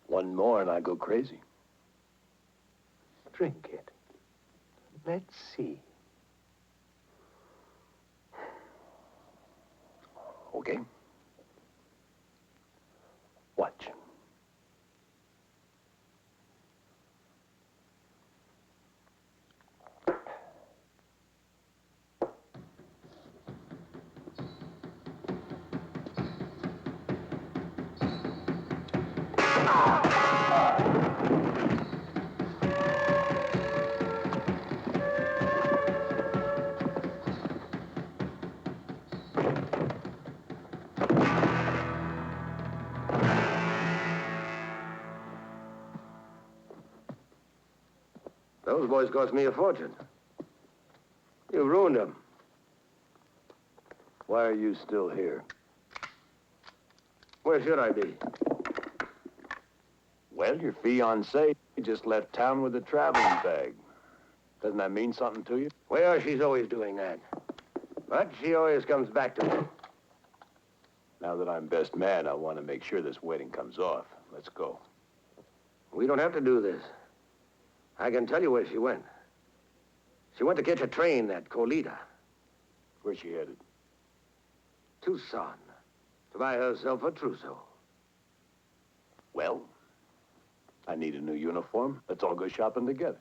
One more and I go crazy. Drink it. Let's see. Okay. Watch. Those boys cost me a fortune. You ruined them. Why are you still here? Where should I be? Well, your fiancée just left town with a traveling bag. Doesn't that mean something to you? Well, she's always doing that. But she always comes back to me. Now that I'm best man, I want to make sure this wedding comes off. Let's go. We don't have to do this. I can tell you where she went. She went to catch a train at Colita. Where's she headed? Tucson. To buy herself a trousseau. Well, I need a new uniform. Let's all go shopping together.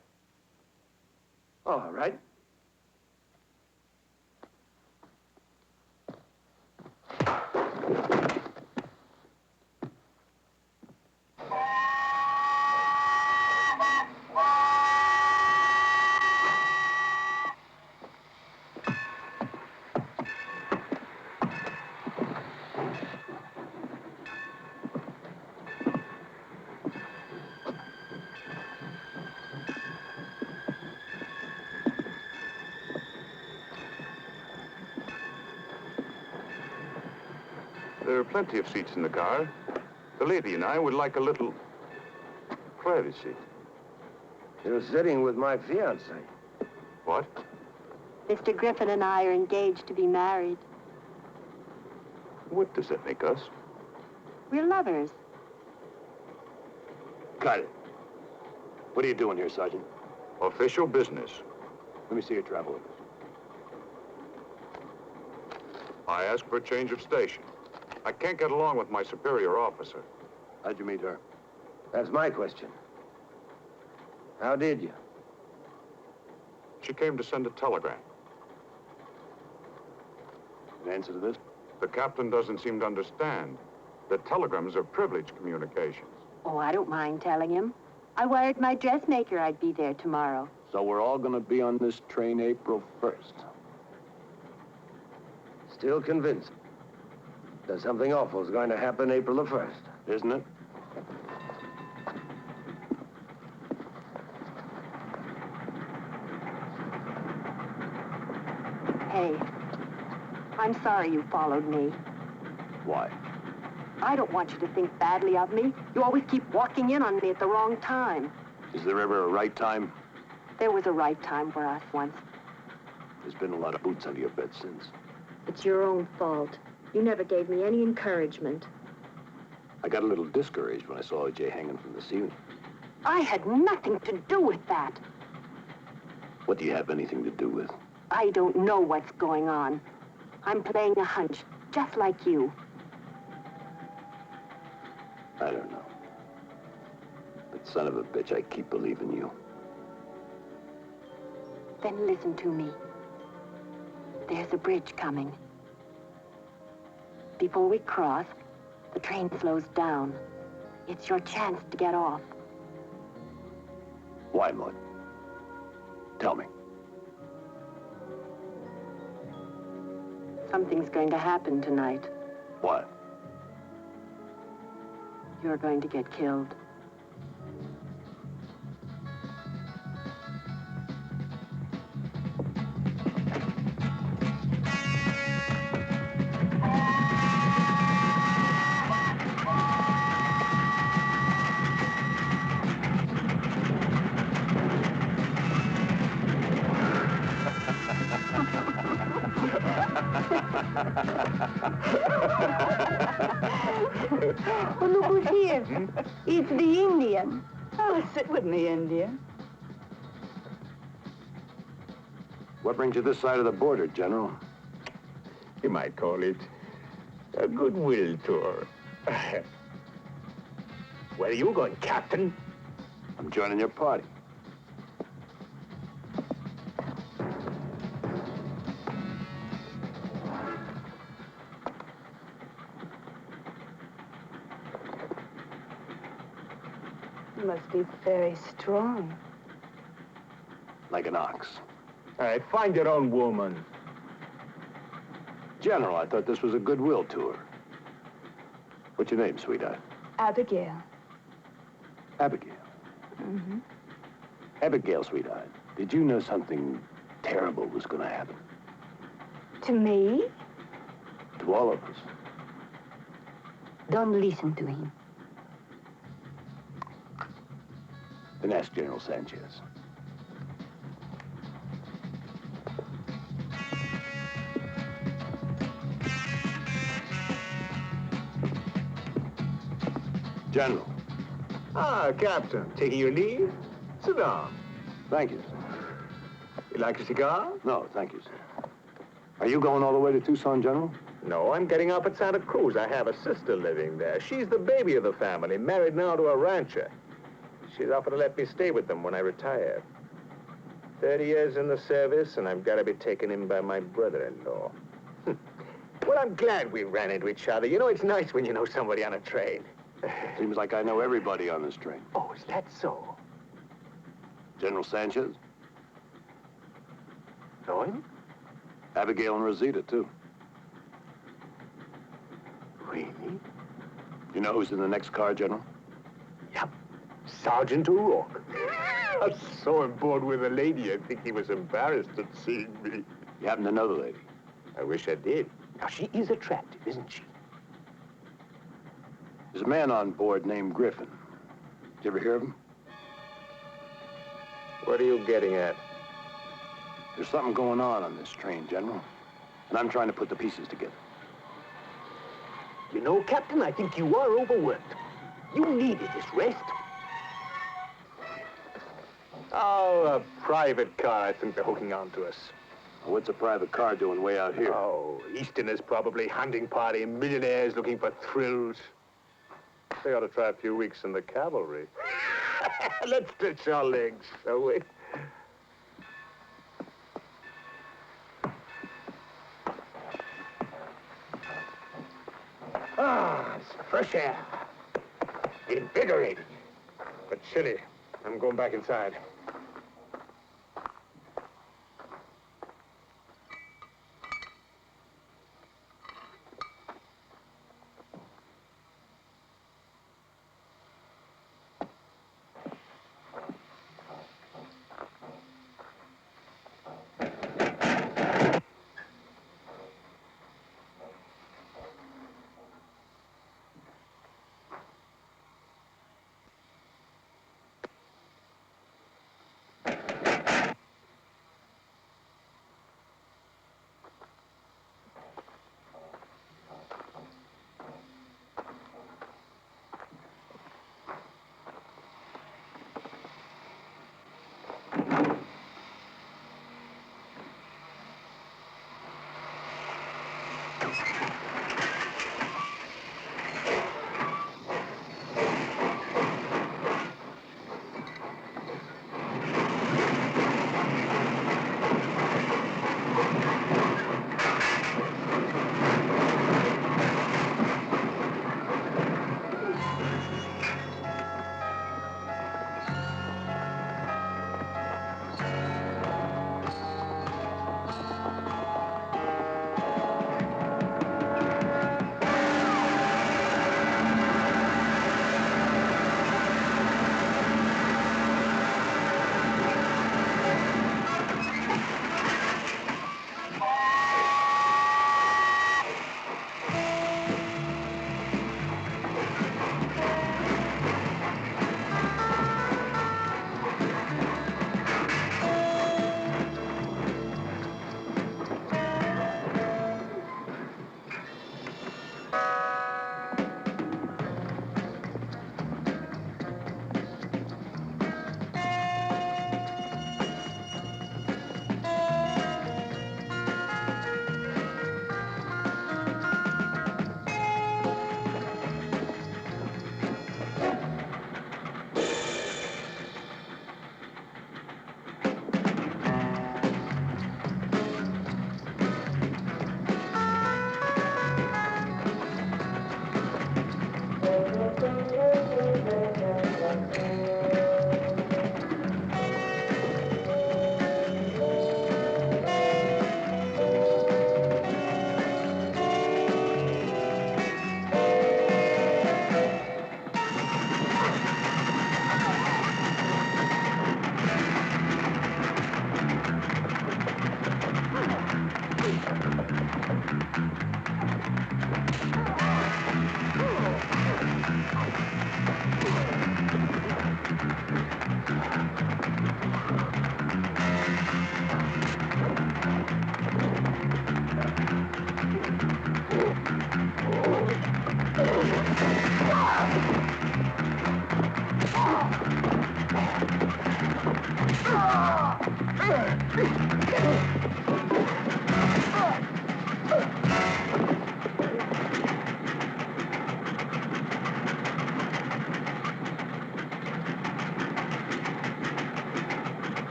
All right. There are plenty of seats in the car. The lady and I would like a little privacy. You're sitting with my fiancée. What? Mr. Griffin and I are engaged to be married. What does that make us? We're lovers. Got it. What are you doing here, Sergeant? Official business. Let me see your travel list. I asked for a change of station. I can't get along with my superior officer. How'd you meet her? That's my question. How did you? she came to send a telegram. An answer to this? The captain doesn't seem to understand that telegrams are privileged communications. Oh, I don't mind telling him. I wired my dressmaker I'd be there tomorrow. So we're all gonna be on this train April 1st. Still convinced that something awful is going to happen April the 1st. Isn't it? Hey, I'm sorry you followed me. Why? I don't want you to think badly of me. You always keep walking in on me at the wrong time. Is there ever a right time? There was a right time for us once. There's been a lot of boots under your bed since. It's your own fault. You never gave me any encouragement. I got a little discouraged when I saw O.J. hanging from the ceiling. I had nothing to do with that. What do you have anything to do with? I don't know what's going on. I'm playing a hunch, just like you. I don't know. But son of a bitch, I keep believing you. Then listen to me. There's a bridge coming. Before we cross, the train slows down. It's your chance to get off. Why, Maud? Tell me. Something's going to happen tonight. What? You're going to get killed. Well, look who's here. It's the Indian. Oh, sit with me, Indian. What brings you this side of the border, General? You might call it a goodwill tour. Where are you going, Captain? I'm joining your party. You must be very strong. Like an ox. All right, find your own woman. General, I thought this was a goodwill tour. What's your name, sweetheart? Abigail. Abigail. Mm-hmm. Abigail, sweetheart, did you know something terrible was going to happen? To me? To all of us. Don't listen to him. Then ask General Sanchez. General. Ah, Captain, taking your leave? Sit down. Thank you, sir. You like a cigar? No, thank you, sir. Are you going all the way to Tucson, General? No, I'm getting up at Santa Cruz. I have a sister living there. She's the baby of the family, married now to a rancher. She's offered to let me stay with them when I retire. 30 years in the service, and I've got to be taken in by my brother-in-law. Well, I'm glad we ran into each other. You know, it's nice when you know somebody on a train. Seems like I know everybody on this train. Oh, is that so? General Sanchez? Know him? Abigail and Rosita, too. Really? You know who's in the next car, General? Yep. Sergeant O'Rourke. I saw him board with a lady. I think he was embarrassed at seeing me. You happen to know the lady? I wish I did. Now, she is attractive, isn't she? There's a man on board named Griffin. Did you ever hear of him? What are you getting at? There's something going on this train, General. And I'm trying to put the pieces together. You know, Captain, I think you are overworked. You needed this rest. Oh, a private car. I think they're hooking on to us. What's a private car doing way out here? Oh, Easterners probably, hunting party, millionaires looking for thrills. They ought to try a few weeks in the cavalry. Let's stretch our legs, shall we? air. Invigorating. But chilly. I'm going back inside.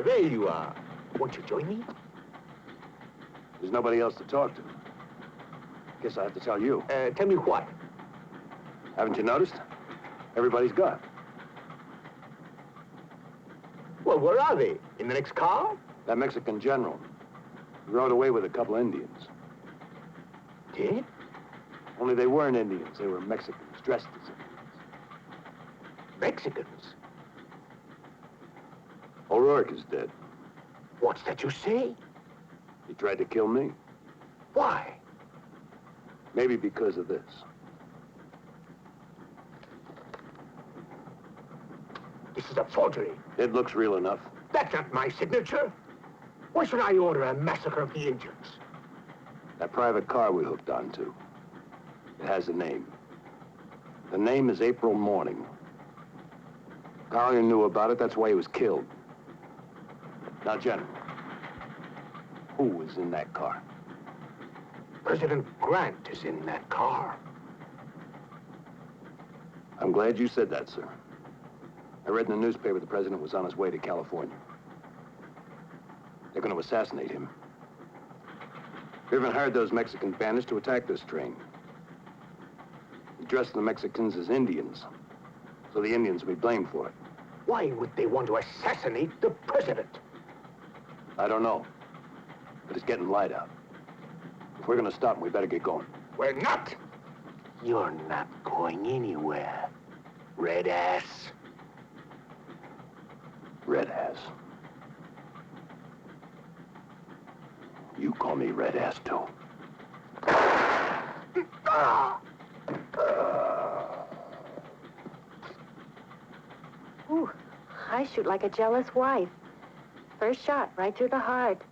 Ah, there you are. Won't you join me? There's nobody else to talk to. Guess I have to tell you. Tell me what? Haven't you noticed? Everybody's gone. Well, where are they? In the next car? That Mexican general rode away with a couple Indians. Did? Only they weren't Indians. They were Mexicans, dressed as Indians. Mexicans? O'Rourke is dead. What's that you say? He tried to kill me. Why? Maybe because of this. This is a forgery. It looks real enough. That's not my signature. Why should I order a massacre of the Indians? That private car we hooked onto. It has a name. The name is April Morning. Collier knew about it, that's why he was killed. Now, General, who was in that car? President Grant is in that car. I'm glad you said that, sir. I read in the newspaper the president was on his way to California. They're going to assassinate him. We even hired those Mexican bandits to attack this train. He dressed the Mexicans as Indians, so the Indians will be blamed for it. Why would they want to assassinate the president? I don't know, but it's getting light out. If we're going to stop him, we better get going. We're not. You're not going anywhere, red ass. Red ass. You call me red ass, too. Ooh, I shoot like a jealous wife. First shot, right through the heart.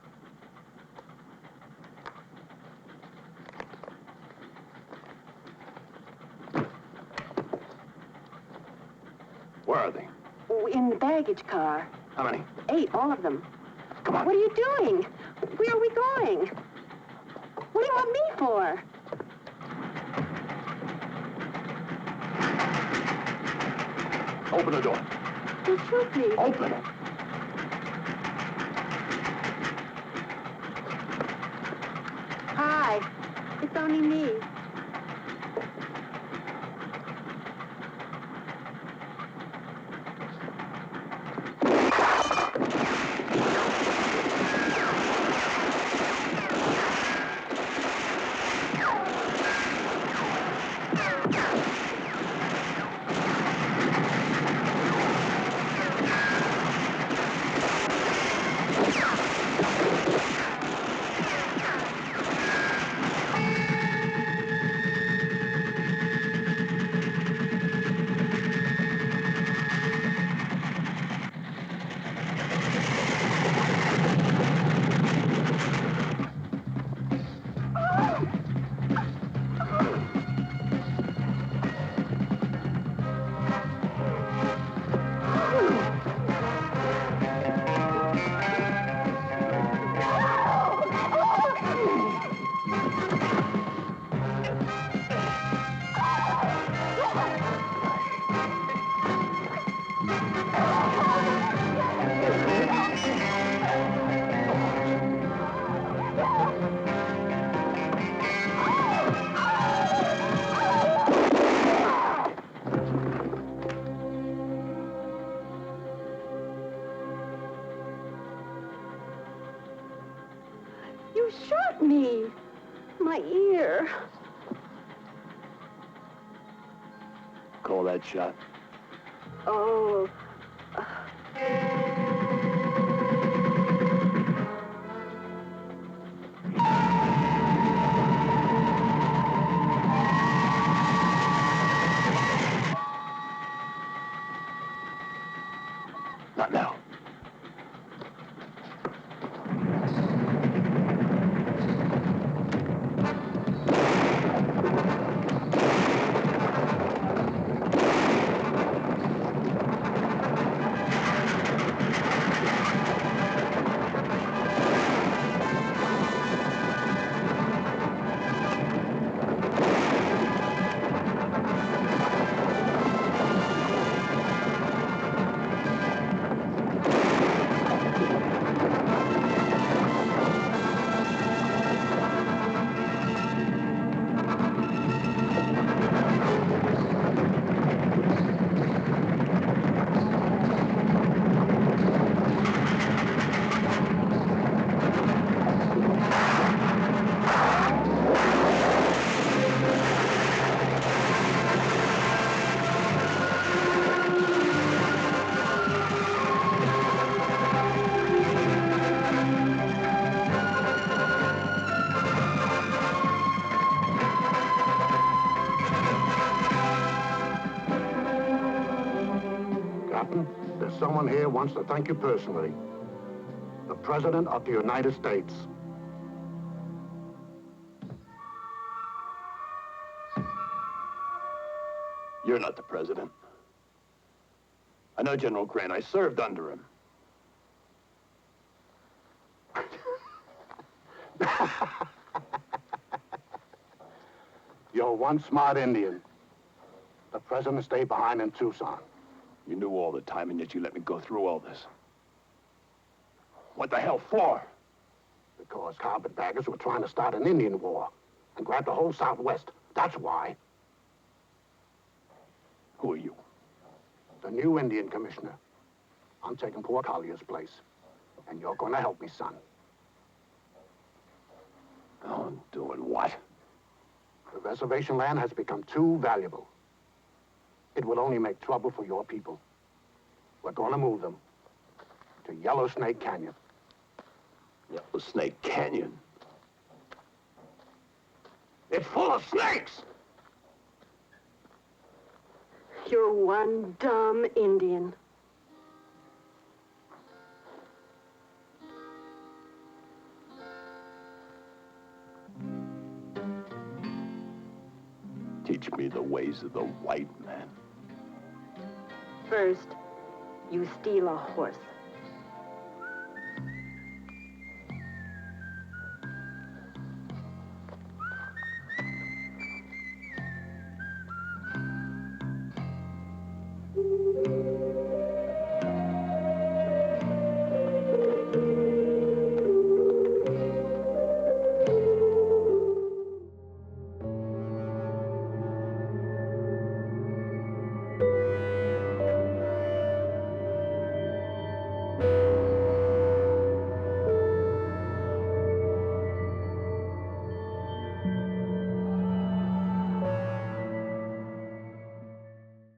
Where are they? In the baggage car. How many? 8, all of them. Come on. What are you doing? Where are we going? What do you want me for? Open the door. Well, shoot me. Open it. Hi. It's only me. You shot me. My ear. Call that shot. Oh. Not now. someone here wants to thank you personally. The President of the United States. You're not the president. I know General Grant. I served under him. You're one smart Indian. The President stayed behind in Tucson. You knew all the time, and yet you let me go through all this. What the hell for? Because carpetbaggers were trying to start an Indian war and grab the whole Southwest. That's why. Who are you? The new Indian commissioner. I'm taking poor Collier's place. And you're going to help me, son. Oh, doing what? The reservation land has become too valuable. It will only make trouble for your people. We're going to move them to Yellow Snake Canyon. Yellow Snake Canyon? It's full of snakes! You're one dumb Indian. Teach me the ways of the white man. First, you steal a horse.